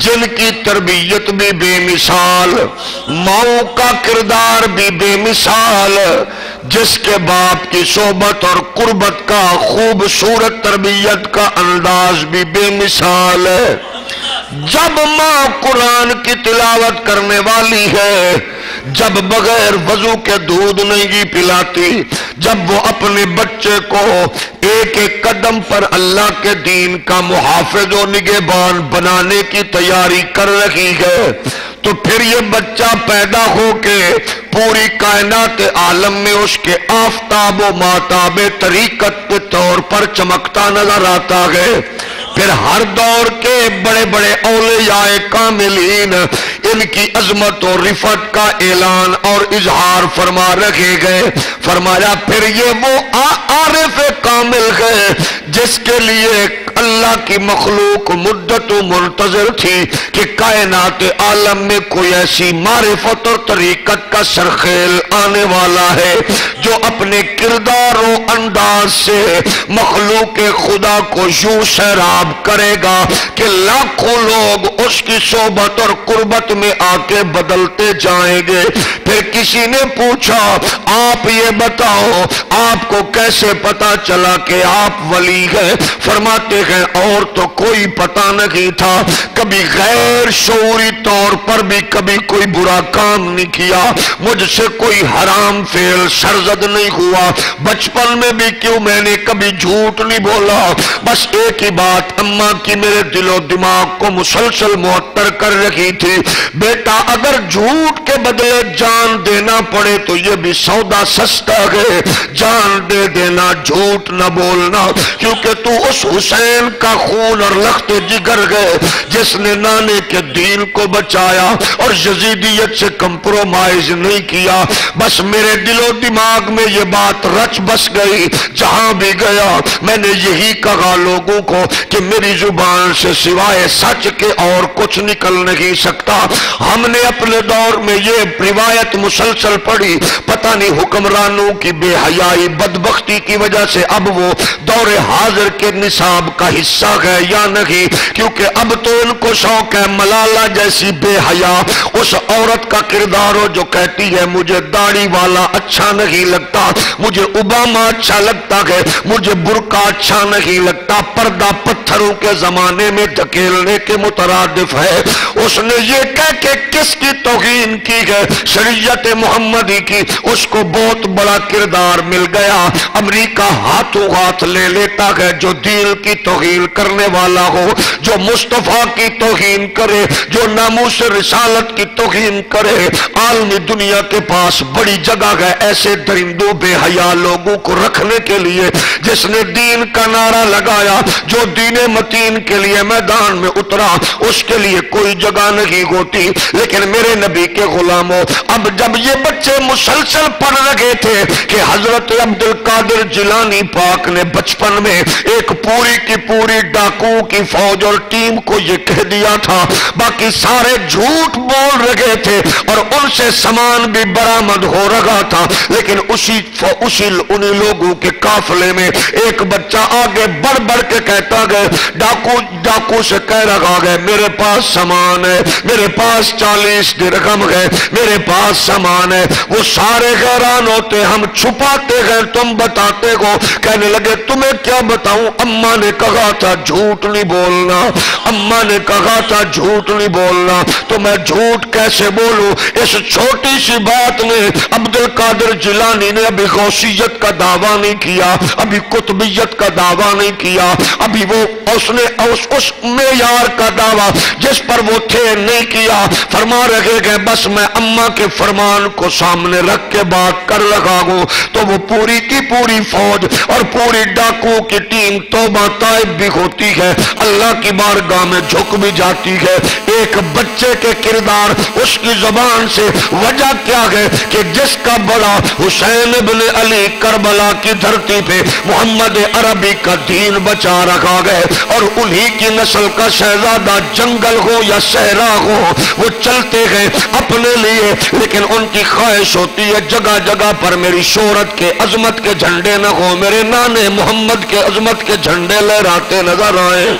جن کی تربیت بھی بے مثال، ماؤں کا کردار بھی بے مثال، جس کے باپ کی صحبت اور قربت کا خوبصورت تربیت کا انداز بھی بے مثال ہے. جب ماں قرآن کی تلاوت کرنے والی ہے، جب بغیر وضو کے دودھ نہیں پلاتی، جب وہ اپنے بچے کو ایک ایک قدم پر اللہ کے دین کا محافظ و نگہبان بنانے کی تیاری کر رہی ہے، تو پھر یہ بچہ پیدا ہو کے پوری کائنات عالم میں اس کے آفتاب و ماتاب طریقت کے طور پر چمکتا نظر آتا ہے. پھر ہر دور کے بڑے بڑے اولیاء کاملین ان کی عظمت و رفعت کا اعلان اور اظہار فرما رکھے گئے. فرمایا پھر یہ وہ عارف کامل ہے جس کے لیے اللہ کی مخلوق مدت و منتظر تھی کہ کائنات عالم میں کوئی ایسی معرفت اور طریقت کا سرخیل آنے والا ہے جو اپنے کردار و انداز سے مخلوق خدا کو یوں سیراب کرے گا کہ لاکھوں لوگ اس کی صحبت اور قربت میں آ کے بدلتے جائیں گے. پھر کسی نے پوچھا آپ یہ بتاؤ آپ کو کیسے پتا چلا کہ آپ ولی ہیں؟ فرماتے ہیں اور تو کوئی پتا نہیں تھا، کبھی غیر شعوری طور پر بھی کبھی کوئی برا کام نہیں کیا، مجھ سے کوئی حرام فعل سرزد نہیں ہوا، بچپن میں بھی کیوں میں نے کبھی جھوٹ نہیں بولا. بس ایک ہی بات اماں کی میرے دل و دماغ کو مسلسل معطر کر رکھی تھی، بیٹا اگر جھوٹ کے بدلے جان دینا پڑے تو یہ بھی سودا سستا ہے، جان دے دینا، جھوٹ نہ بولنا، کیونکہ تو اس حسین کا خون اور لخت جگر گئے جس نے نانے کے دین کو بچایا اور یزیدیت سے کمپرومائز نہیں کیا. بس میرے دل و دماغ میں یہ بات رچ بس گئی، جہاں بھی گیا میں نے یہی کہا لوگوں کو کہ میری زبان سے سوائے سچ کے اور کچھ نکل نہیں سکتا. ہم نے اپنے دور میں یہ روایت مسلسل پڑھی، پتہ نہیں حکمرانوں کی بے حیائی بدبختی کی وجہ سے اب وہ دور حاضر کے نصاب کا حصہ ہے یا نہیں، کیونکہ اب تو ان کو شوق ہے ملالہ جیسی بے حیا اس عورت کا کردار ہو جو کہتی ہے مجھے داڑھی والا اچھا نہیں لگتا، مجھے اوباما اچھا لگتا ہے، مجھے برقع اچھا نہیں لگتا، پردہ پتھروں کے زمانے میں دھکیلنے کے مترادف ہے. اس نے یہ کہہ کہ کس کی توہین کی ہے؟ شریعت محمدی کی. اس کو بہت بڑا کردار مل گیا، امریکہ ہاتھوں ہاتھ لے لیتا ہے جو دین کی توہین کرنے والا ہو، جو مصطفیٰ کی توہین کرے، جو ناموس رسالت کی توہین کرے. عالمی دنیا کے پاس بڑی جگہ ہے ایسے درندوں بے حیا لوگوں کو رکھنے کے لیے. جس نے دین کا نعرہ لگایا، جو دین متین کے لیے میدان میں اترا، اس کے لیے کوئی جگہ نہیں ہوتی. لیکن میرے نبی کے غلاموں، اب جب یہ بچے مسلسل پڑھ رہے تھے کہ حضرت عبد القادر جیلانی پاک نے بچپن میں ایک پوری کی پوری ڈاکو کی فوج اور ٹیم کو یہ کہہ دیا تھا، باقی سارے جھوٹ بول رہے تھے اور ان سے سامان بھی برآمد ہو رہا تھا، لیکن انہی لوگوں کے قافلے میں ایک بچہ آگے بڑھ بڑھ کے کہتا گئے، ڈاکو سے کہہ رہا ہے میرے پاس سامان ہے، میرے پاس 40 درہم ہے، میرے پاس سامان ہے. وہ سارے حیران ہوتے، ہم چھپاتے ہیں تم بتاتے ہو. کہنے لگے تمہیں کیا بتاؤں، اماں نے کہا تھا جھوٹ نہیں بولنا، اماں نے کہا تھا جھوٹ نہیں بولنا، تو میں جھوٹ کیسے بولوں؟ اس چھوٹی سی بات میں عبد القادر جیلانی نے ابھی غوثیت کا دعویٰ نہیں کیا، ابھی قطبیت کا دعویٰ نہیں کیا، ابھی وہ اس نے اس معیار کا دعویٰ جس پر وہ تھے نہیں کیا. فرما رہے گئے بس میں اماں کے فرمان کو سامنے رکھ کے بات کر رہا ہوں تو وہ پوری کی پوری فوج اور پوری ڈاکو کی ٹیم توبہ تائب بھی ہوتی ہے, اللہ کی بارگاہ میں جھک بھی جاتی ہے. ایک بچے کے کردار اس کی زبان سے وجہ کیا ہے کہ جس کا بڑا حسین ابن علی کربلا کی دھرتی پہ محمد عربی کا دین بچا رکھا گئے, اور انہی کی نسل کا شہزادہ جنگل ہو یا صحرا ہو وہ چلتے گئے اپنے لیے, لیکن ان کی خواہش ہوتی ہے جگہ جگہ پر میری شہرت کے عظمت کے جھنڈے نہ ہو, میرے نانے محمد کے عظمت کے جھنڈے لہراتے نظر آئے.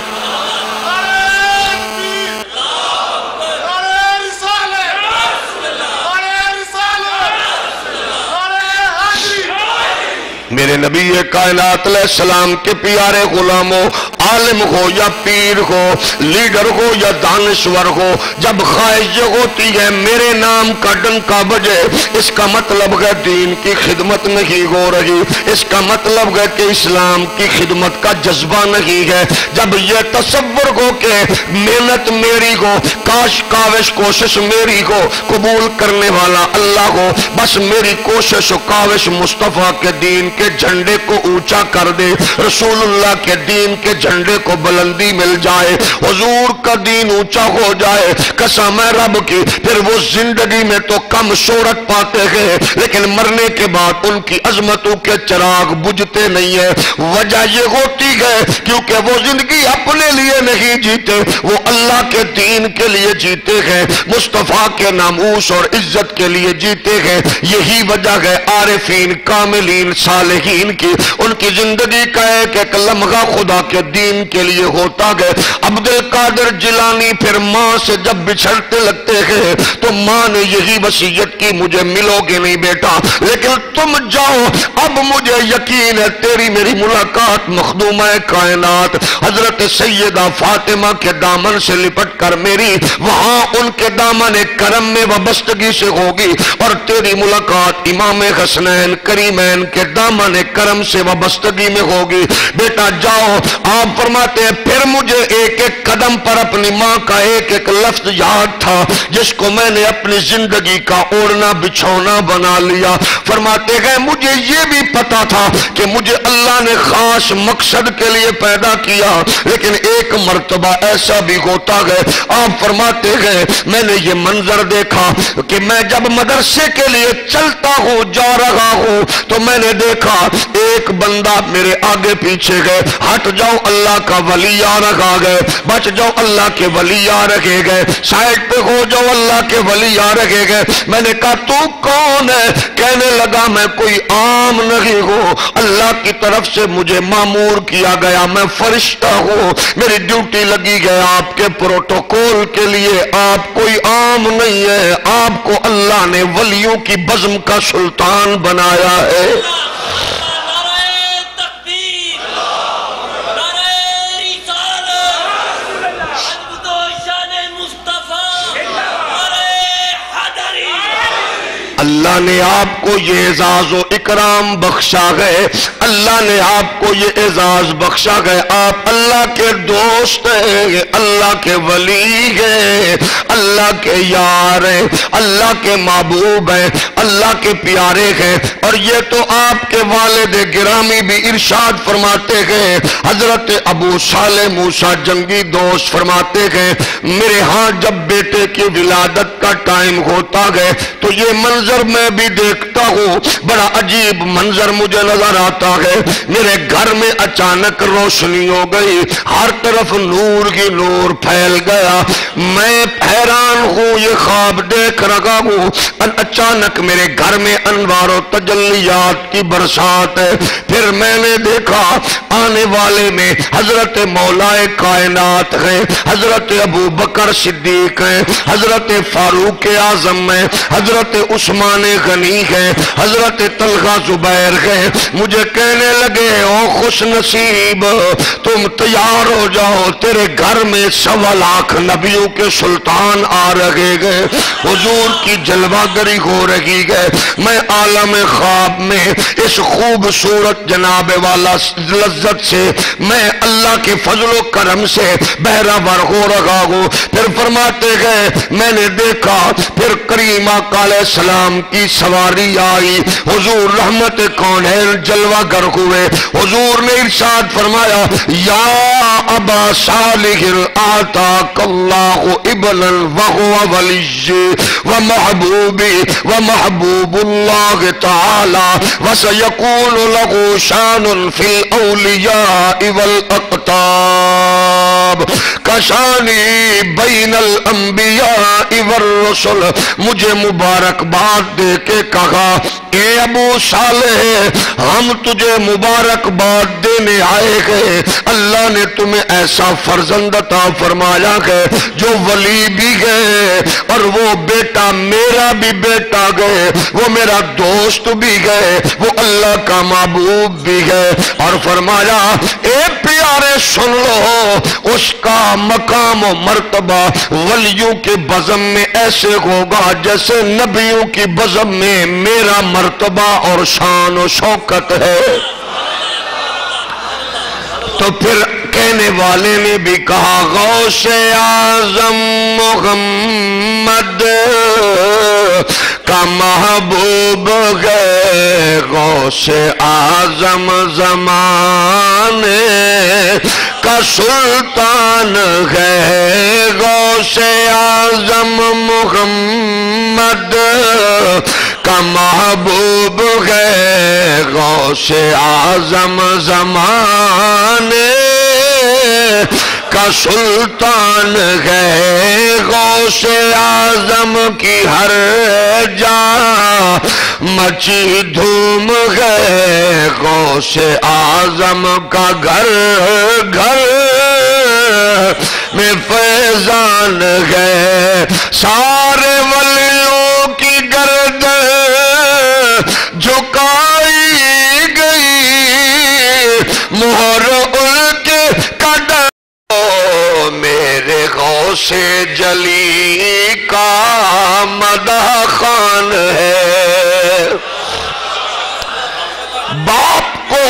میرے نبی کائنات علیہ السلام کے پیارے غلاموں, عالم ہو یا پیر ہو, لیڈر ہو یا دانشور ہو, جب خواہش یہ ہوتی ہے میرے نام کا ڈنکا بجے, اس کا مطلب ہے دین کی خدمت نہیں ہو رہی, اس کا مطلب ہے کہ اسلام کی خدمت کا جذبہ نہیں ہے. جب یہ تصور ہو کہ محنت میری ہو, کاوش کوشش میری ہو, قبول کرنے والا اللہ ہو, بس میری کوشش و کاوش مصطفیٰ کے دین کے جھنڈے کو اونچا کر دے, رسول اللہ کے دین کے جھنڈے کو بلندی مل جائے, حضور کا دین اونچا ہو جائے, قسم ہے رب کی پھر وہ زندگی میں تو کم شہرت پاتے ہیں لیکن مرنے کے بعد ان کی عظمتوں کے چراغ بجھتے نہیں ہیں. وجہ یہ ہوتی ہے کیونکہ وہ زندگی اپنے لیے نہیں جیتے, وہ اللہ کے دین کے لیے جیتے ہیں, مصطفیٰ کے ناموس اور عزت کے لیے جیتے ہیں. یہی وجہ ہے عارفین کاملین صالحین کی ان کی زندگی کا ایک ایک لمحہ خدا کے دین کے لیے ہوتا گئے. عبد القادر جیلانی پھر ماں سے جب بچھڑتے لگتے ہیں تو ماں نے یہی وصیت کی مجھے ملو گے نہیں بیٹا لیکن تم جاؤ, اب مجھے یقین ہے تیری میری ملاقات مخدومہ کائنات حضرت سیدہ فاطمہ کے دامن سے لپٹ کر میری وہاں ان کے دامن کرم میں وابستگی سے ہوگی, اور تیری ملاقات امام حسنین کریمین کے دامن کرم سے وابستگی میں ہوگی. بیٹا جاؤ. آپ فرماتے ہیں پھر مجھے ایک ایک قدم پر اپنی ماں کا ایک ایک لفظ یاد تھا جس کو میں نے اپنی زندگی کا اوڑھنا بچھونا بنا لیا. فرماتے ہیں مجھے یہ بھی پتا تھا کہ مجھے اللہ نے خاص مقصد کے لیے پیدا کیا, لیکن ایک مرتبہ ایسا بھی ہوتا ہے. آپ فرماتے ہیں میں نے یہ منظر دیکھا کہ میں جب مدرسے کے لیے چلتا ہوں جا رہا ہوں تو میں نے دیکھا ایک بندہ میرے آگے پیچھے گئے, ہٹ جاؤ اللہ کا ولی آ رہا گئے, بچ جاؤ اللہ کے ولی آ رہے گئے, سائڈ پہ ہو جاؤ اللہ کے ولی آ رہے گئے. میں نے کہا تو کون ہے؟ کہنے لگا میں کوئی عام نہیں ہوں, اللہ کی طرف سے مجھے مامور کیا گیا, میں فرشتہ ہوں, میری ڈیوٹی لگی گئی آپ کے پروٹوکول کے لیے. آپ کوئی عام نہیں ہے, آپ کو اللہ نے ولیوں کی بزم کا سلطان بنایا ہے. اللہ نے آپ کو یہ اعزاز و اکرام بخشا گئے, اللہ نے آپ کو یہ اعزاز بخشا گئے. آپ اللہ کے دوست ہیں, اللہ کے ولی ہیں, اللہ کے یار ہیں, اللہ کے محبوب ہیں, اللہ کے پیارے ہیں. اور یہ تو آپ کے والد گرامی بھی ارشاد فرماتے ہیں, حضرت ابو صالح موسیٰ جنگی دوست فرماتے ہیں میرے ہاں جب بیٹے کی ولادت کا ٹائم ہوتا ہے تو یہ منظر میں بھی دیکھتا ہوں, بڑا عجیب منظر مجھے نظر آتا ہے. میرے گھر میں اچانک روشنی ہو گئی, ہر طرف نور ہی نور پھیل گیا. میں حیران ہوں, یہ خواب دیکھ رہا ہوں. اچانک میرے گھر میں انوار و تجلیات کی برسات ہے. پھر میں نے دیکھا آنے والے میں حضرت مولا کائنات ہیں, حضرت ابو بکر صدیق ہیں, حضرت فاروق اعظم ہیں, حضرت عثمان غنی ہیں, حضرت طلحہ زبیر ہیں. مجھے کہنے لگے او خوش نصیب تم تیار ہو جاؤ، تیرے گھر میں 1.25 لاکھ نبیوں کے سلطان آ رہے گئے، حضور کی جلوہ گری ہو رہی ہے۔ میں عالم خواب میں اس خوبصورت جناب والا لذت سے میں اللہ کے فضل و کرم سے بہرہ ہو رہا ہوں۔ پھر فرماتے گئے میں نے دیکھا، پھر کریم آقا علیہ السلام کی سواری آئی، حضور رحمت کونین جلوہ گر ہوئے۔ حضور نے ارشاد فرمایا یا ابا صالح آتاک اللہ ابنا وہو ولی ومحبوبی ومحبوب اللہ تعالی وسیکون له شان فی الاولیاء والاقطاب کشانی بین الانبیاء والرسل۔ مجھے مبارکباد دے کے کہا اے ابو صالح ہم تجھے مبارکباد دینے آئے گئے، اللہ نے تمہیں ایسا فرزند عطا فرمایا ہے جو ولی بھی گئے اور وہ بیٹا میرا بھی بیٹا گئے، وہ میرا دوست بھی گئے، وہ اللہ کا محبوب بھی ہے۔ اور فرمایا اے پیارے سن لو، اس کا مقام و مرتبہ ولیوں کے بزم میں ایسے ہوگا جیسے نبیوں کی بزم میں میرا مرتبہ اور شان و شوکت ہے۔ تو پھر کہنے والے نے بھی کہا غوث اعظم محمد کا محبوب ہے، غوث اعظم زمانے کا سلطان ہے، غوث اعظم محمد کا محبوب ہے، غوث اعظم زمانے کا سلطان ہے، غوث اعظم کی ہر جا مچی دھوم ہے، غوث اعظم کا گھر گھر میں فیضان ہے، سارے ولیوں کی گردن جھکائی گئی، مہر ان کے قدم میرے غوث جلی کا مدح خوان ہے۔ باپ کو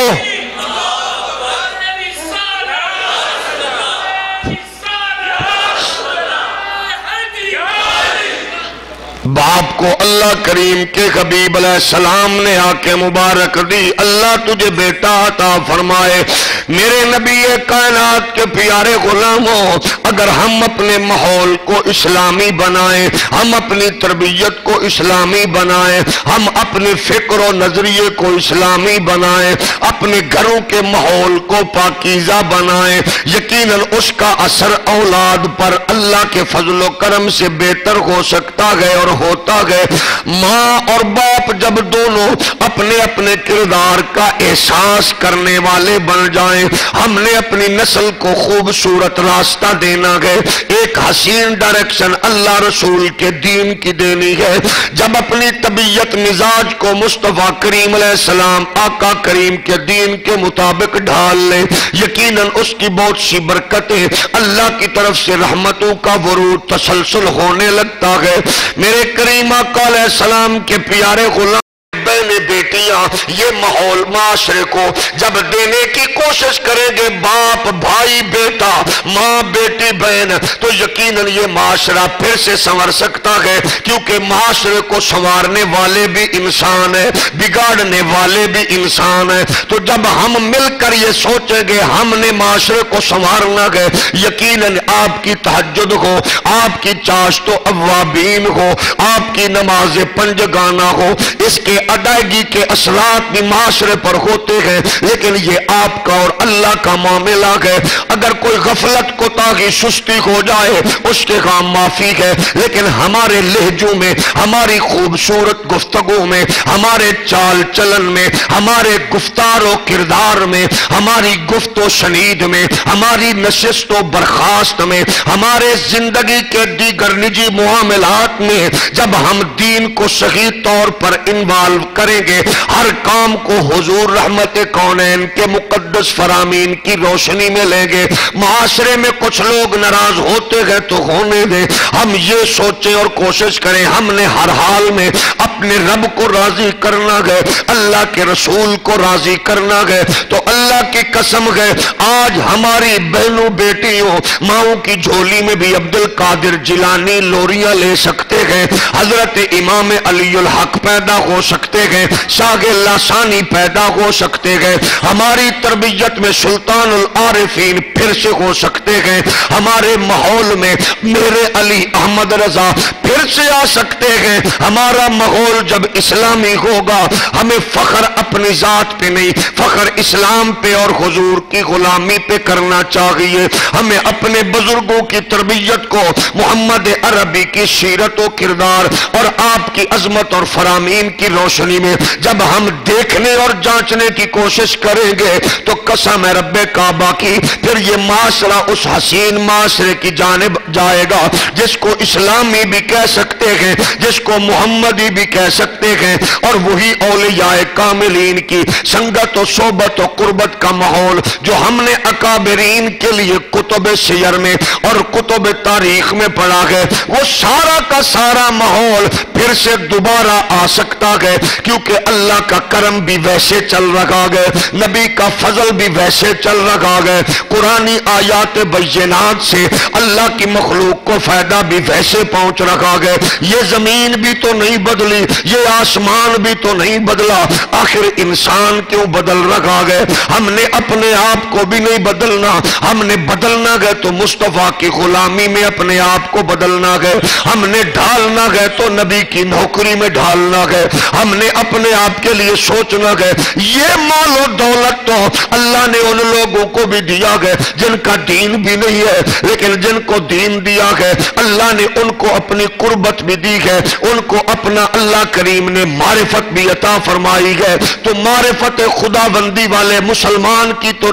باپ کو اللہ کریم کے حبیب علیہ السلام نے آ کے مبارک دی، اللہ تجھے بیٹا عطا فرمائے۔ میرے نبی کائنات کے پیارے غلاموں، اگر ہم اپنے ماحول کو اسلامی بنائیں، ہم اپنی تربیت کو اسلامی بنائیں، ہم اپنے فکر و نظریے کو اسلامی بنائیں، اپنے گھروں کے ماحول کو پاکیزہ بنائیں، یقیناً اس کا اثر اولاد پر اللہ کے فضل و کرم سے بہتر ہو سکتا ہے اور ہوتا ہے۔ ماں اور باپ جب دونوں اپنے اپنے کردار کا احساس کرنے والے بن جائیں، ہم نے اپنی نسل کو خوبصورت راستہ دینا ہے، ایک حسین ڈائریکشن اللہ رسول کے دین کی دینی ہے۔ جب اپنی طبیعت مزاج کو مصطفیٰ کریم علیہ السلام آقا کریم کے دین کے مطابق ڈھال لیں، یقیناً اس کی بہت سی برکتیں اللہ کی طرف سے رحمتوں کا ورود تسلسل ہونے لگتا ہے۔ میرے کریم آقا علیہ السلام کے پیارے غلام بہنیں بیٹیاں یہ ماحول معاشرے کو جب دینے کی کوشش کریں گے، باپ بھائی بیٹا ماں بیٹی بہن، تو یقیناً یہ معاشرہ پھر سے سنور سکتا ہے، کیونکہ معاشرے کو سنوارنے والے بھی انسان ہیں، بگاڑنے والے بھی انسان ہیں۔ تو جب ہم مل کر یہ سوچیں گے ہم نے معاشرے کو سنوارنا ہے، یقیناً آپ کی تہجد ہو، آپ کی چاشت و اوابین ہو، آپ کی نماز پنجگانہ ہو، اس کے ادائیگی کے اثرات بھی معاشرے پر ہوتے ہیں، لیکن یہ آپ کا اور اللہ کا معاملہ ہے۔ اگر کوئی غفلت کوتاہی سستی ہو جائے اس کے کام معافی ہے، لیکن ہمارے لہجوں میں، ہماری خوبصورت گفتگو میں، ہمارے چال چلن میں، ہمارے گفتار و کردار میں، ہماری گفت و شنید میں، ہماری نشست و برخاست میں، ہمارے زندگی کے دیگر نجی معاملات میں جب ہم دین کو صحیح طور پر انوالو کریں گے ہر کام کو حضور رحمت کونین کے مقدس فرامین کی روشنی میں لیں گے. معاشرے میں کچھ لوگ ناراض ہوتے گئے تو ہونے دیں. ہم یہ سوچیں اور کوشش کریں ہم نے ہر حال میں اپنے رب کو راضی کرنا گئے, اللہ کے رسول کو راضی کرنا گئے. تو اللہ کی قسم گئے آج ہماری بہنوں بیٹیوں ماؤں کی جھولی میں بھی عبد القادر جیلانی لوریاں لے سکتے گئے, حضرت امام علی الحق پیدا ہو سکتے گئے, شاہ لاسانی پیدا ہو سکتے گئے, ہماری تربیت میں سلطان العارفین پھر سے ہو سکتے گئے, ہمارے ماحول میں میرے علی احمد رضا پھر سے آ سکتے گئے. ہمارا ماحول جب اسلامی ہوگا ہمیں فخر اپنی ذات پہ نہیں, فخر اسلام پہ اور حضور کی غلامی پہ کرنا چاہیے. ہمیں اپنے بزرگوں کی تربیت کو محمد عربی کی سیرت و کردار اور آپ کی عظمت اور فرامین کی روشنی میں جب ہم دیکھنے اور جانچنے کی کوشش کریں گے تو قسم رب کعبہ کی پھر یہ معاشرہ اس حسین معاشرے کی جانب جائے گا جس کو اسلامی بھی کہہ سکتے ہیں, جس کو محمدی بھی کہہ سکتے ہیں, اور وہی اولیاء کاملین کی سنگت و صحبت و قربت کا ماحول جو ہم نے اکابرین کے لیے کتب سیر میں اور کتب تاریخ میں پڑھا ہے, وہ سارا کا سارا ماحول پھر سے دوبارہ آ سکتا ہے, کیونکہ اللہ کا کرم بھی ویسے چل رہا ہے, نبی کا فضل بھی ویسے چل رہا ہے, قرآنی آیات بینات سے اللہ کی مخلوق کو فائدہ بھی ویسے پہنچ رہا ہے. یہ زمین بھی تو نہیں بدلی, یہ آسمان بھی تو نہیں بدلا, آخر انسان کیوں بدل رہا ہے؟ ہم نے اپنے آپ کو بھی نہیں بدلنا, ہم نے بدلنا گئے تو مصطفیٰ کی غلامی میں اپنے آپ کو بدلنا گئے, ہم نے ڈھالنا گئے تو نبی کی نوکری میں ڈھالنا گئے, ہم نے اپنے آپ کے لیے سوچنا گئے. یہ مال و دولت تو اللہ نے ان لوگوں کو بھی دیا گئے جن کا دین بھی نہیں ہے, لیکن جن کو دین دیا گئے اللہ نے ان کو اپنی قربت بھی دی ہے, ان کو اپنا اللہ کریم نے معرفت بھی عطا فرمائی ہے. تو معرفت خدا بندی والے مسلمان کی تو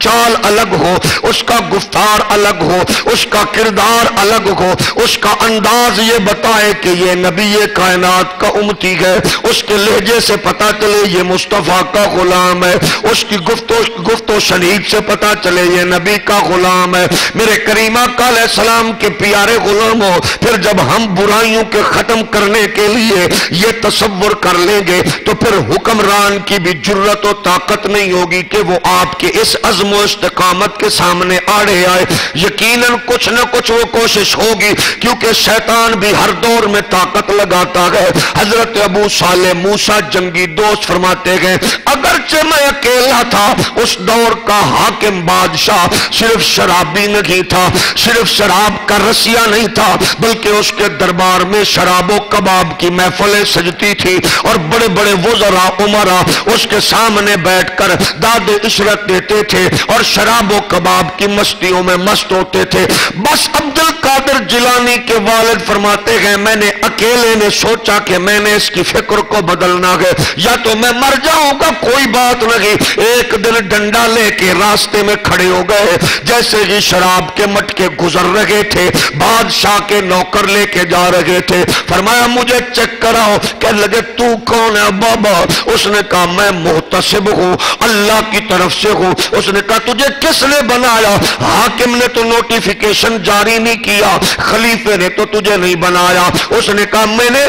چال الگ ہو, اس کا گفتار الگ ہو, اس کا کردار الگ ہو, اس کا انداز یہ بتائے کہ یہ نبی کائنات کا امتی ہے, اس کے لہجے سے پتا چلے یہ مصطفیٰ کا غلام ہے, اس کی گفت و شنید سے پتا چلے یہ نبی کا غلام ہے. میرے کریم آقا علیہ السلام کے پیارے غلام ہو. پھر جب ہم برائیوں کے ختم کرنے کے لیے یہ تصور کر لیں گے تو پھر حکمران کی بھی جرت و طاقت نہیں ہوگی کہ وہ آپ کے اس عزم و استقامت کے سامنے آڑے آئے. یقیناً کچھ نہ کچھ وہ کوشش ہوگی, کیونکہ شیطان بھی ہر دور میں طاقت لگاتا ہے. حضرت ابو صالح موسیٰ جنگی دوست فرماتے گئے اگرچہ میں اکیلا تھا, اس دور کا حاکم بادشاہ صرف شرابی نہیں تھا, صرف شراب کا رسیہ نہیں تھا, بلکہ اس کے دربار میں شراب و کباب کی محفلیں سجتی تھی اور بڑے بڑے وزراء عمراء اس کے سامنے بیٹھ کر داد عشرت دیتے تھے اور شراب و کباب کی مستیوں میں مست ہوتے تھے. بس عبد القادر جیلانی کے والد فرماتے ہیں میں نے اکیلے نے سوچا کہ میں نے اس کی فکر کو بدلنا ہے, یا تو میں مر جاؤں گا کوئی بات نہیں. ایک دن ڈنڈا لے کے راستے میں کھڑے ہو گئے, جیسے ہی شراب کے مٹکے گزر رہے تھے بادشاہ کے نوکر لے کے جا رہے تھے. فرمایا مجھے چیک کراؤ. کہنے لگے تو کون ہے بابا؟ اس نے کہا میں محتسب ہوں, اللہ کی طرف سے ہوں. اس نے کہا تجھے کس نے بنایا؟ حاکم نے تو نوٹیفیکیشن جاری نہیں کیا, خلیفے نے تو تجھے نہیں بنایا. اس نے کہا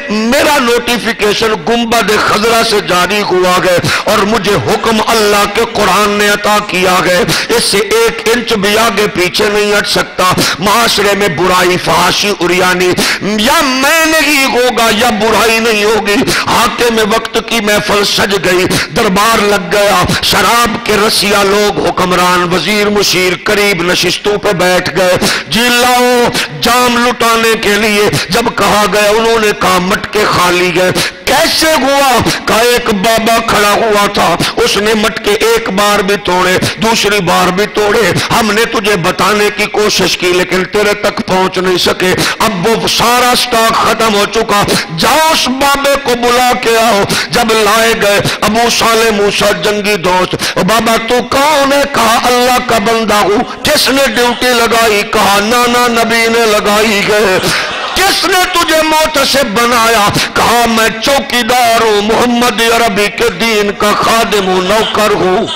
میرا نوٹیفیکیشن گنبد خضرا سے جاری ہوا ہے اور مجھے حکم اللہ کے قرآن نے عطا کیا ہے, اس سے 1 انچ بھی آگے پیچھے نہیں ہٹ سکتا. معاشرے میں برائی فحاشی اریانی یا میں نہیں ہوگا یا برائی نہیں ہوگی. حاکم وقت کی محفل سج گئی, دربار لگ گیا, شراب کے رسیا لوگ حکمران وزیر مشیر قریب نشستوں پہ بیٹھ گئے. جی لاؤ جام لٹانے کے لیے جب کہا گیا انہوں نے کہا مٹکے خالی گئے. کیسے ہوا؟ کہا ایک بابا کھڑا ہوا تھا, اس نے مٹکے ایک بار بھی توڑے, دوسری بار بھی توڑے. ہم نے تجھے بتانے کی کوشش کی لیکن تیرے تک پہنچ نہیں سکے. اب وہ سارا سٹاک ختم ہو چکا, جاؤ اس بابے کو بلا کے آؤ. جب لائے گئے ابو صالح موسیٰ جنگی دوست, بابا تو کون ہے؟ کہا اللہ کا بندہ ہوں. کس نے ڈیوٹی لگائی؟ کہا نانا نبی نے لگائی گئے. کس نے تجھے محتسب بنایا؟ کہا میں چوکیدار ہوں، محمد عربی کے دین کا خادم ہوں، نوکر ہوں،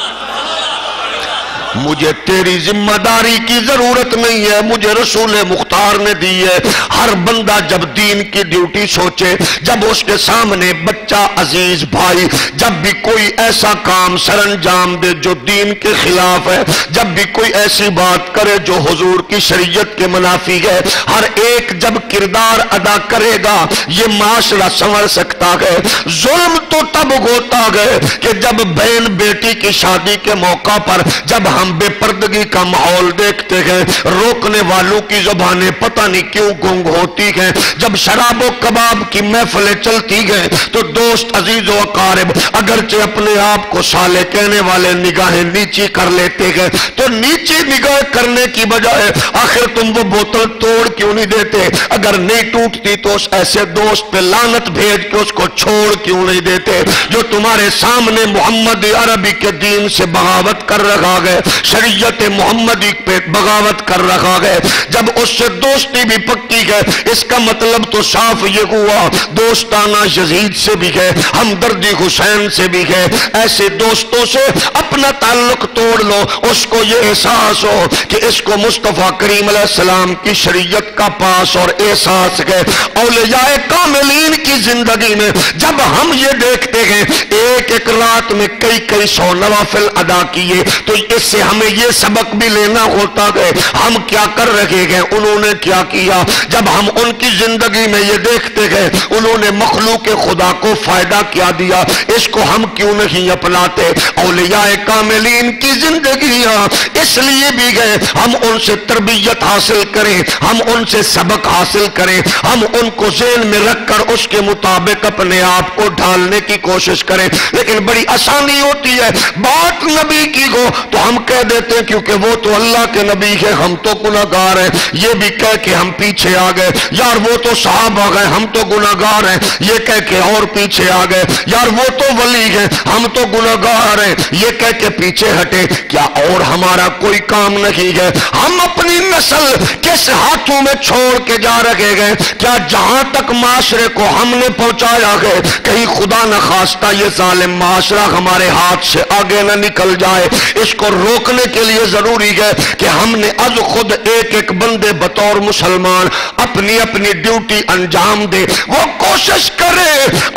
مجھے تیری ذمہ داری کی ضرورت نہیں ہے، مجھے رسول مختار نے دی ہے۔ ہر بندہ جب دین کی ڈیوٹی سوچے، جب اس کے سامنے بچہ، عزیز بھائی جب بھی کوئی ایسا کام سر انجام دے جو دین کے خلاف ہے، جب بھی کوئی ایسی بات کرے جو حضور کی شریعت کے منافی ہے، ہر ایک جب کردار ادا کرے گا یہ معاشرہ سنور سکتا ہے۔ ظلم تو تب ہوتا ہے کہ جب بہن بیٹی کی شادی کے موقع پر جب ہم بے پردگی کا ماحول دیکھتے ہیں، روکنے والوں کی زبانیں پتہ نہیں کیوں گنگ ہوتی ہیں، جب شراب و کباب کی محفلیں چلتی ہیں تو دوست، عزیز و اقارب اگرچہ اپنے آپ کو صالح کہنے والے نگاہیں نیچی کر لیتے ہیں، تو نیچی نگاہ کرنے کی بجائے آخر تم وہ بوتل توڑ کیوں نہیں دیتے؟ اگر نہیں ٹوٹتی تو اس ایسے دوست پہ لعنت بھیج کے اس کو چھوڑ کیوں نہیں دیتے جو تمہارے سامنے محمد عربی کے دین سے بغاوت کر رہا ہے، شریعت محمدی پہ بغاوت کر رہا ہے؟ جب اس سے دوستی بھی پکی ہے، اس کا مطلب تو صاف یہ ہوا دوستانہ یزید سے بھی ہے، ہمدردی حسین سے بھی ہے۔ ایسے دوستوں سے اپنا تعلق توڑ لو، اس کو یہ احساس ہو کہ اس کو مصطفیٰ کریم علیہ السلام کی شریعت کا پاس اور احساس ہے۔ اولیاء کاملین کی زندگی میں جب ہم یہ دیکھتے ہیں ایک ایک رات میں کئی کئی سو نوافل ادا کیے، تو اس سے ہمیں یہ سبق بھی لینا ہوتا ہے ہم کیا کر رہے ہیں، انہوں نے کیا کیا۔ جب ہم ان کی زندگی میں یہ دیکھتے ہیں انہوں نے مخلوق خدا کو فائدہ کیا دیا، اس کو ہم کیوں نہیں اپناتے؟ اولیاء کاملین کی زندگیاں اس لیے بھی گئے ہم ان سے تربیت حاصل کریں، ہم ان سے سبق حاصل کریں، ہم ان کو ذہن میں رکھ کر اس کے مطابق اپنے آپ کو ڈھالنے کی کوشش کریں۔ لیکن بڑی آسانی ہوتی ہے بات نبی کی ہو تو ہم کہہ دیتے ہیں کیونکہ وہ تو اللہ کے نبی ہے، ہم تو گناہگار ہیں، یہ بھی کہہ کے ہم پیچھے آ گئے۔ یار وہ تو صحابہ گئے، ہم تو گناہگار ہیں، یہ کہہ کے اور پیچھے آ گئے۔ یار وہ تو ولی ہیں، ہم تو گناہگار ہیں، یہ کہہ کے پیچھے ہٹے۔ کیا اور ہمارا کوئی کام نہیں ہے؟ ہم اپنی نسل کس ہاتھوں میں چھوڑ کے جا رہے ہیں؟ کیا جہاں تک معاشرے کو ہم نے پہنچایا ہے کہیں خدا نہ خواستہ یہ ظالم معاشرہ ہمارے ہاتھ سے آگے نہ نکل جائے؟ اس کو روکنے کے لیے ضروری ہے کہ ہم نے از خود ایک ایک بندے بطور مسلمان اپنی اپنی ڈیوٹی انجام دے، وہ کوشش کرے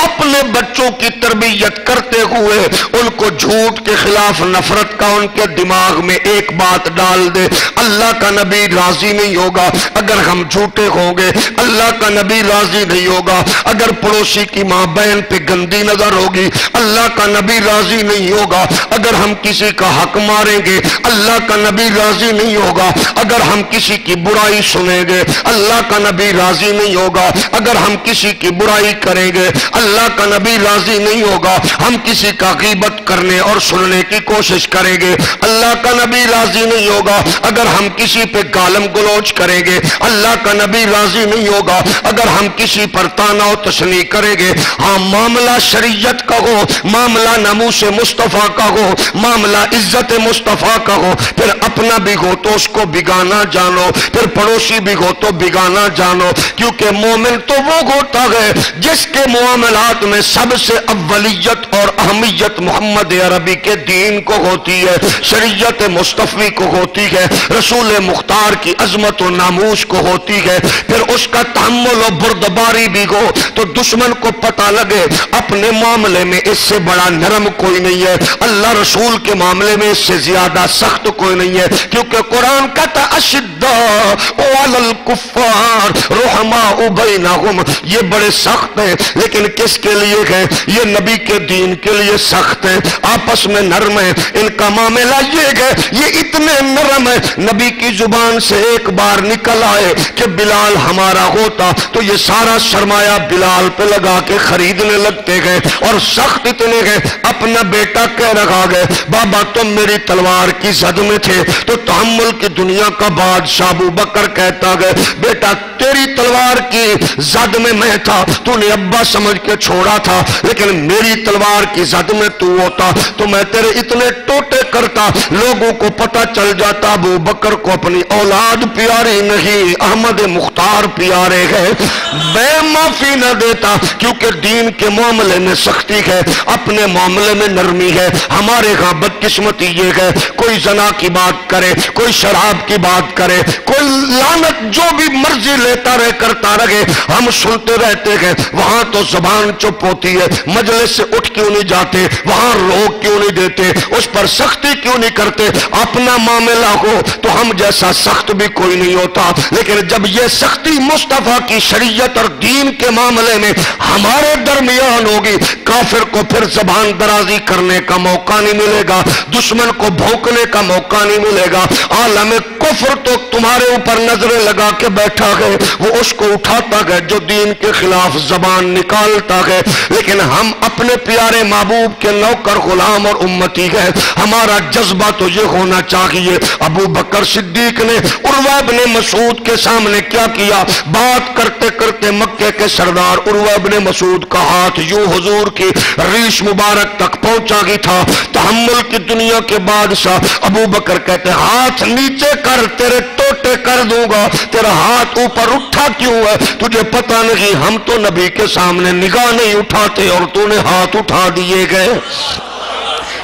اپنے بچوں کی تربیت کرتے ہوئے ان کو جھوٹ کے خلاف نفرت کا ان کے دماغ میں ایک بات ڈال دے۔ اللہ کا نبی راضی نہیں ہوگا اگر ہم جھوٹے ہوں گے، اللہ کا نبی راضی نہیں ہوگا اگر پڑوسی کی ماں بہن پہ گندی نظر ہوگی، اللہ کا نبی راضی نہیں ہوگا اگر ہم کسی کا حق ماریں گے، اللہ کا نبی راضی نہیں ہوگا اگر ہم کسی کی برائی سنیں گے، اللہ کا نبی راضی نہیں ہوگا اگر ہم کسی کی برائی کریں گے، اللہ کا نبی راضی نہیں ہوگا ہم کسی کا غیبت کرنے اور سننے کی کوشش کریں گے، اللہ کا نبی راضی نہیں ہوگا اگر ہم کسی پہ گالم گلوچ کریں گے، اللہ کا نبی راضی نہیں ہوگا اگر ہم کسی پر طعن و تشنیع کریں گے۔ ہاں معاملہ شریعت کا ہو، معاملہ ناموس مصطفیٰ کا ہو، معاملہ عزت مصطفیٰ کا ہو، پھر اپنا بھی ہو تو اس کو بگانا جانو، پھر پڑوسی بھی ہو تو بگانا جانو، کیونکہ مومن تو وہ ہوتا ہے جس کے معاملات میں سب سے اولیت اور اہمیت محمد عربی کے دین کو ہوتی ہے، شریعت مصطفی کو ہوتی ہے، رسول مختار کی عظمت و ناموس کو ہوتی ہے۔ پھر اس کا تحمل و بردباری بھی ہو تو دشمن کو پتہ لگے اپنے معاملے میں اس سے بڑا نرم کوئی نہیں ہے، اللہ رسول کے معاملے میں اس سے زیادہ سخت کوئی نہیں ہے، کیونکہ قرآن کہتا اشداء علی الکفار رحماء بینہم، یہ بڑے سخت ہیں لیکن کس کے لیے ہے؟ یہ نبی کے دین کے لیے سخت ہیں، آپس میں نرم ہیں، ان کا معاملہ یہ ہے، یہ اتنے نرم ہے نبی کی زبان سے ایک بار نکل آئے کہ بلال ہمارا ہوتا تو یہ سارا سرمایہ بلال پہ لگا کے خریدنے لگتے گئے، اور سخت اتنے گئے اپنا بیٹا کہہ رہا گئے بابا تم میری تلوار کی زد میں تھے، تو تحمل کی دنیا کا بادشاہ ابو بکر کہتا گئے بیٹا تیری تلوار کی زد میں میں تھا، تو نے ابا سمجھ کے چھوڑا تھا، لیکن میری تلوار کی زد میں تو ہوتا تو میں تیرے اتنے ٹوٹے کرتا، لوگوں کو پتہ چل جاتا ابو بکر کو اپنی اولاد پیاری نہیں، احمد مختار پیارے ہے، میں معافی نہ دیتا، کیونکہ دین کے معاملے میں سختی ہے، اپنے معاملے میں نرمی ہے۔ ہمارے ہاں بدقسمتی یہ ہے، کوئی زنا کی بات کرے، کوئی شراب کی بات کرے، کوئی لعنت جو بھی مرضی لیتا رہے کرتا رہے، ہم سنتے رہتے ہیں۔ وہاں تو زبان چپ ہوتی ہے، مجلس سے اٹھ کیوں نہیں جاتے، وہاں روک کیوں نہیں دیتے، اس پر سختی کیوں نہیں کرتے؟ اپنا معاملہ ہو تو ہم جیسا سخت بھی کوئی نہیں ہوتا، لیکن جب یہ سختی مصطفیٰ کی شریعت اور دین کے معاملے میں ہمارے درمیان ہوگی، کافر کو پھر زبان درازی کرنے کا موقع نہیں ملے گا، دشمن کو بھونکنے کا موقع نہیں ملے گا۔ عالم کفر تو تمہارے اوپر نظریں لگا کے بیٹھا ہے، وہ اس کو اٹھاتا ہے جو دین کے خلاف زبان نکالتا ہے، لیکن ہم اپنے پیارے محبوب کے نوکر غلام اور امتی ہے، ہمارا جذبہ تو یہ ہونا چاہیے۔ ابو بکر صدیق نے عروہ بن مسعود کے سامنے کیا کیا؟ بات کرتے کرتے مکے کے سردار عروہ بن مسعود کا ہاتھ یوں حضور کی ریش مبارک تک پہنچا گئی تھا۔ تحمل کی دنیا کے بادشاہ ابو بکر کہتے ہاتھ نیچے کر، تیرے ٹوٹے کر دوں گا۔ تیرا ہاتھ اوپر اٹھا کیوں ہے؟ تجھے پتہ نہیں، ہم تو نبی کے سامنے نگاہ نہیں اٹھاتے اور تو نے ہاتھ اٹھا دیے گئے۔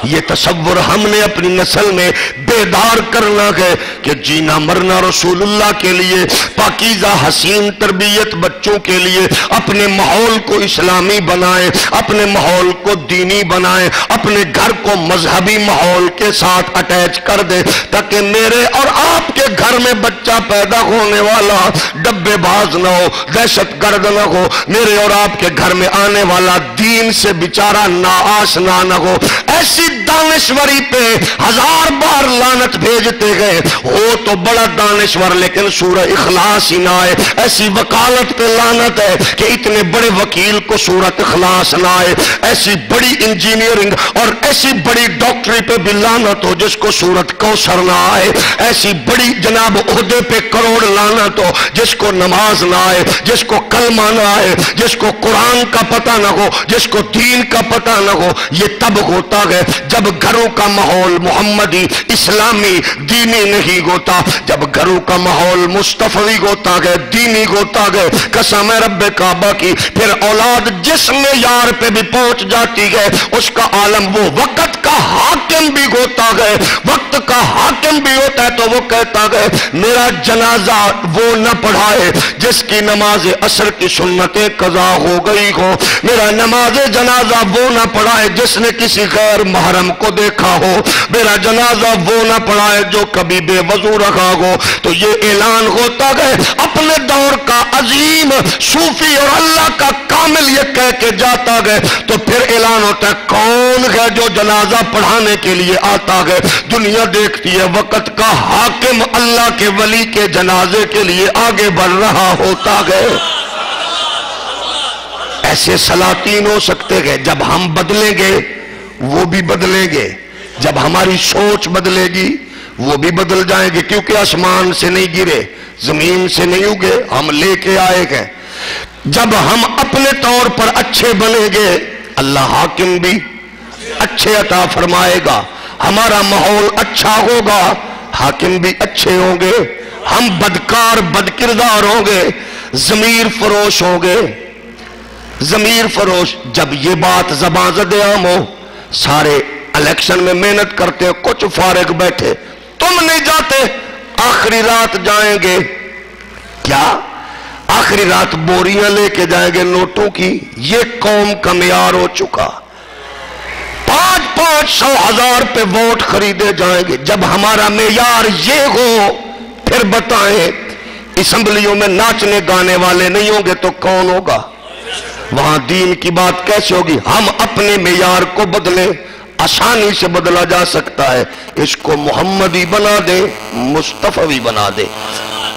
یہ تصور ہم نے اپنی نسل میں بیدار کرنا ہے کہ جینا مرنا رسول اللہ کے لیے، پاکیزہ حسین تربیت بچوں کے لیے، اپنے ماحول کو اسلامی بنائیں، اپنے ماحول کو دینی بنائیں، اپنے گھر کو مذہبی ماحول کے ساتھ اٹیچ کر دیں، تاکہ میرے اور آپ کے گھر میں بچہ پیدا ہونے والا ڈبے باز نہ ہو، دہشت گرد نہ ہو، میرے اور آپ کے گھر میں آنے والا دین سے بیچارہ ناآشنا نہ ہو۔ ایسی دانشوری پہ ہزار بار لعنت بھیجتے گئے، ہو تو بڑا دانشور لیکن سورہ اخلاص ہی نہ آئے۔ ایسی وکالت پہ لعنت ہے کہ اتنے بڑے وکیل کو سورۃ اخلاص نہ آئے۔ ایسی بڑی انجینئرنگ اور ایسی بڑی ڈاکٹری پہ بھی لعنت ہو جس کو سورۃ کوثر نہ آئے۔ ایسی بڑی جناب عہدے پہ کروڑ لعنت ہو جس کو نماز نہ آئے، جس کو کلمہ نہ آئے، جس کو قرآن کا پتہ نہ ہو، جس کو دین کا پتہ نہ ہو۔ یہ تب ہوتا ہے جب گھروں کا ماحول محمدی اسلامی دینی نہیں ہوتا، جب گھروں کا ماحول مصطفی ہوتا ہے، دینی ہوتا ہے۔ قسم رب کعبہ کی، پھر اولاد جس معیار پہ بھی پہنچ جاتی ہے اس کا عالم وہ وقت کا حاکم بھی ہوتا ہے، وقت کا حاکم بھی ہوتا ہے، تو وہ کہتا ہے میرا جنازہ وہ نہ پڑھائے جس کی نماز عصر کی سنتیں قضا ہو گئی ہو، میرا نماز جنازہ وہ نہ پڑھائے جس نے کسی غیر محرم کو دیکھا ہو، میرا جنازہ وہ نہ پڑھائے جو کبھی بے وضو رہا ہو۔ تو یہ اعلان ہوتا ہے اپنے دور کا عظیم صوفی اور اللہ کا کامل یہ کہہ کے جاتا ہے، تو پھر اعلان ہوتا ہے کون ہے جو جنازہ پڑھانے کے لیے آتا ہے؟ دنیا دیکھتی ہے وقت کا حاکم اللہ کے ولی کے جنازے کے لیے آگے بڑھ رہا ہوتا ہے۔ ایسے سلاطین ہو سکتے ہیں، جب ہم بدلیں گے وہ بھی بدلیں گے، جب ہماری سوچ بدلے گی وہ بھی بدل جائیں گے، کیونکہ آسمان سے نہیں گرے، زمین سے نہیں اگے، ہم لے کے آئے گے۔ جب ہم اپنے طور پر اچھے بنیں گے اللہ حاکم بھی اچھے عطا فرمائے گا، ہمارا ماحول اچھا ہوگا حاکم بھی اچھے ہوں گے، ہم بدکار بدکردار ہوں گے، ضمیر فروش ہوں گے، ضمیر فروش۔ جب یہ بات زباں زد عام ہو، سارے الیکشن میں محنت کرتے ہیں، کچھ فارغ بیٹھے، تم نہیں جاتے، آخری رات جائیں گے، کیا آخری رات بوریاں لے کے جائیں گے نوٹوں کی؟ یہ قوم کا معیار ہو چکا، 500 ہزار پہ ووٹ خریدے جائیں گے۔ جب ہمارا معیار یہ ہو پھر بتائیں، اسمبلیوں میں ناچنے گانے والے نہیں ہوں گے تو کون ہوگا؟ وہاں دین کی بات کیسے ہوگی؟ ہم اپنے معیار کو بدلیں، آسانی سے بدلا جا سکتا ہے، اس کو محمدی بنا دے، مصطفی بنا دے،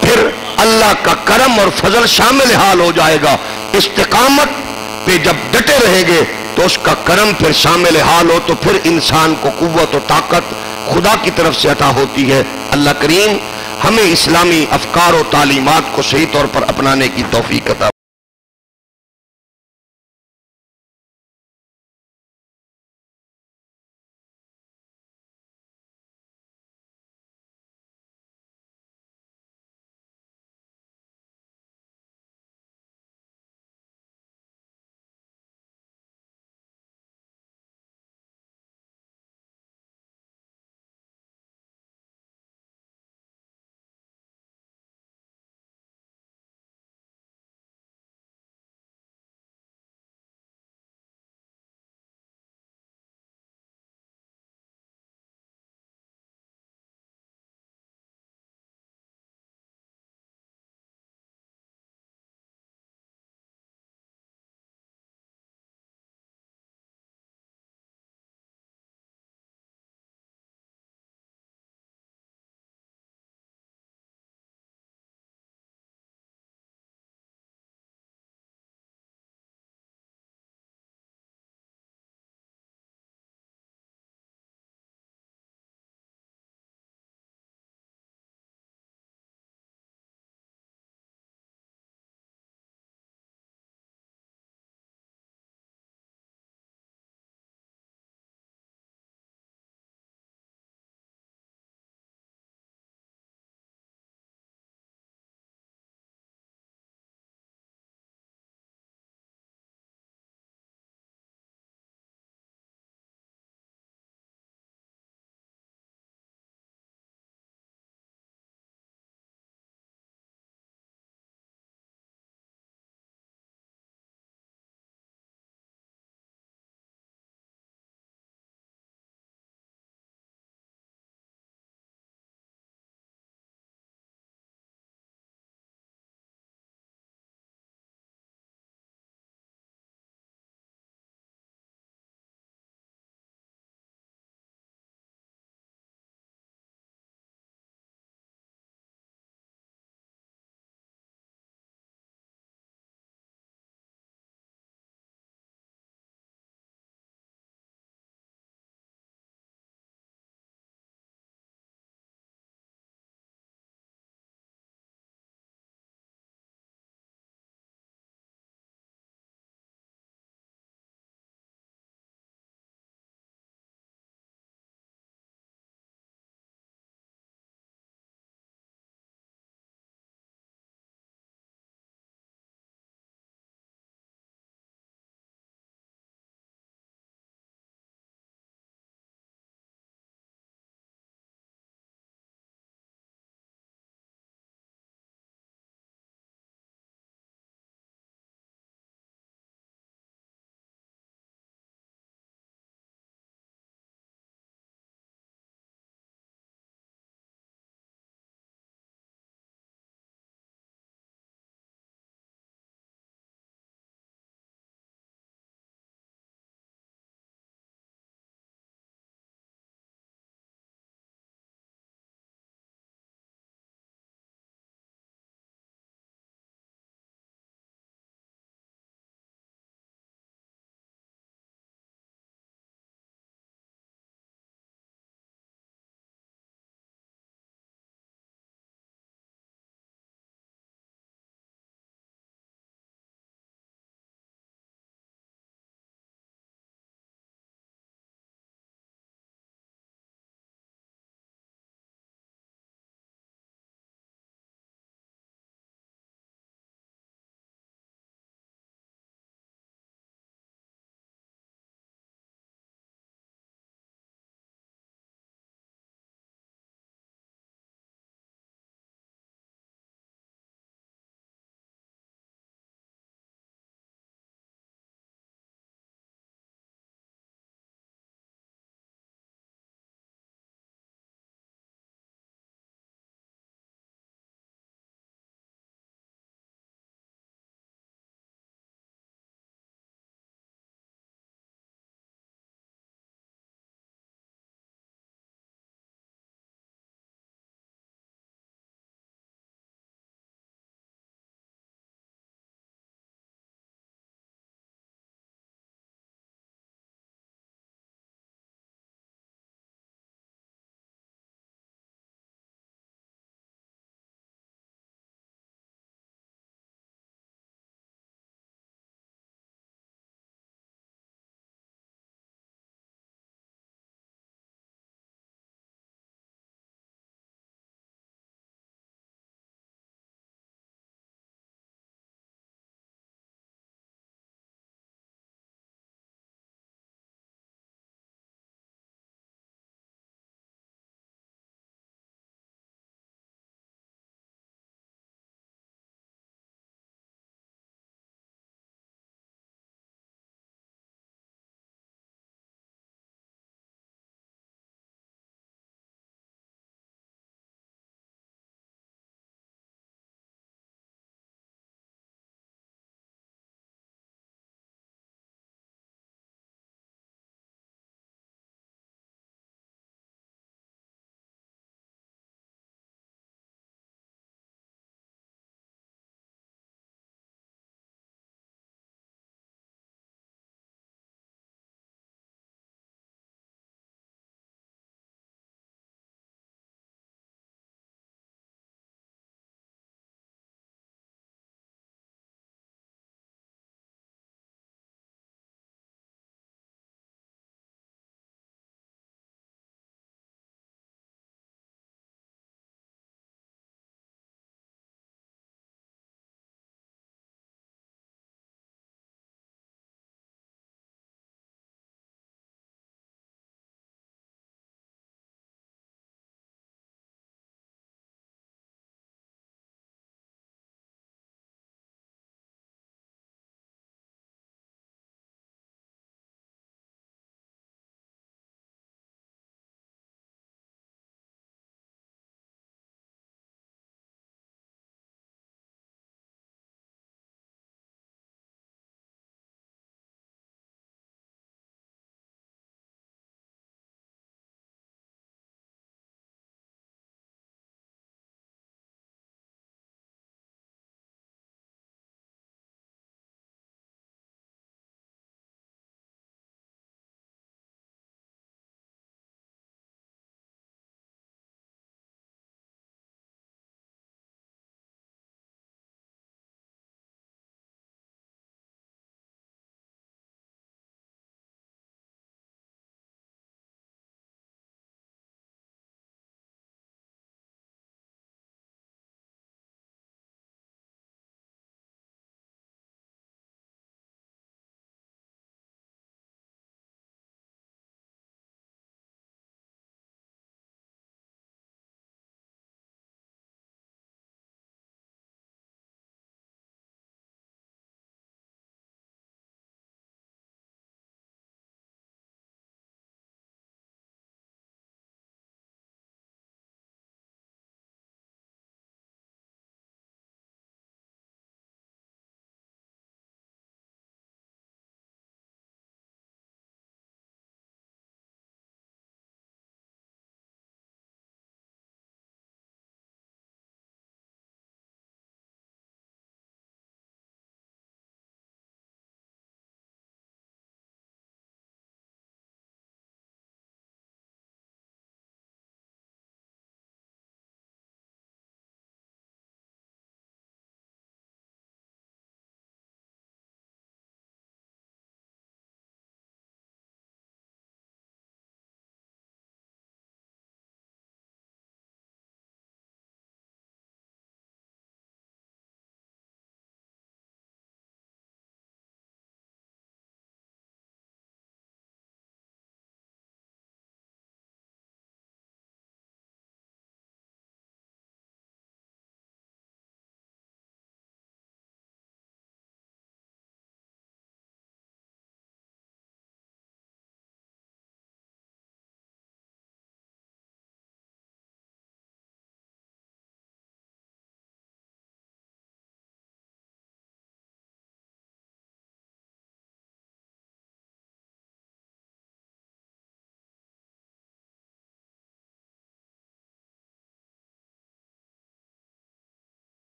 پھر اللہ کا کرم اور فضل شامل حال ہو جائے گا۔ استقامت پہ جب ڈٹے رہیں گے تو اس کا کرم پھر شامل حال ہو، تو پھر انسان کو قوت و طاقت خدا کی طرف سے عطا ہوتی ہے۔ اللہ کریم ہمیں اسلامی افکار و تعلیمات کو صحیح طور پر اپنانے کی توفیق عطا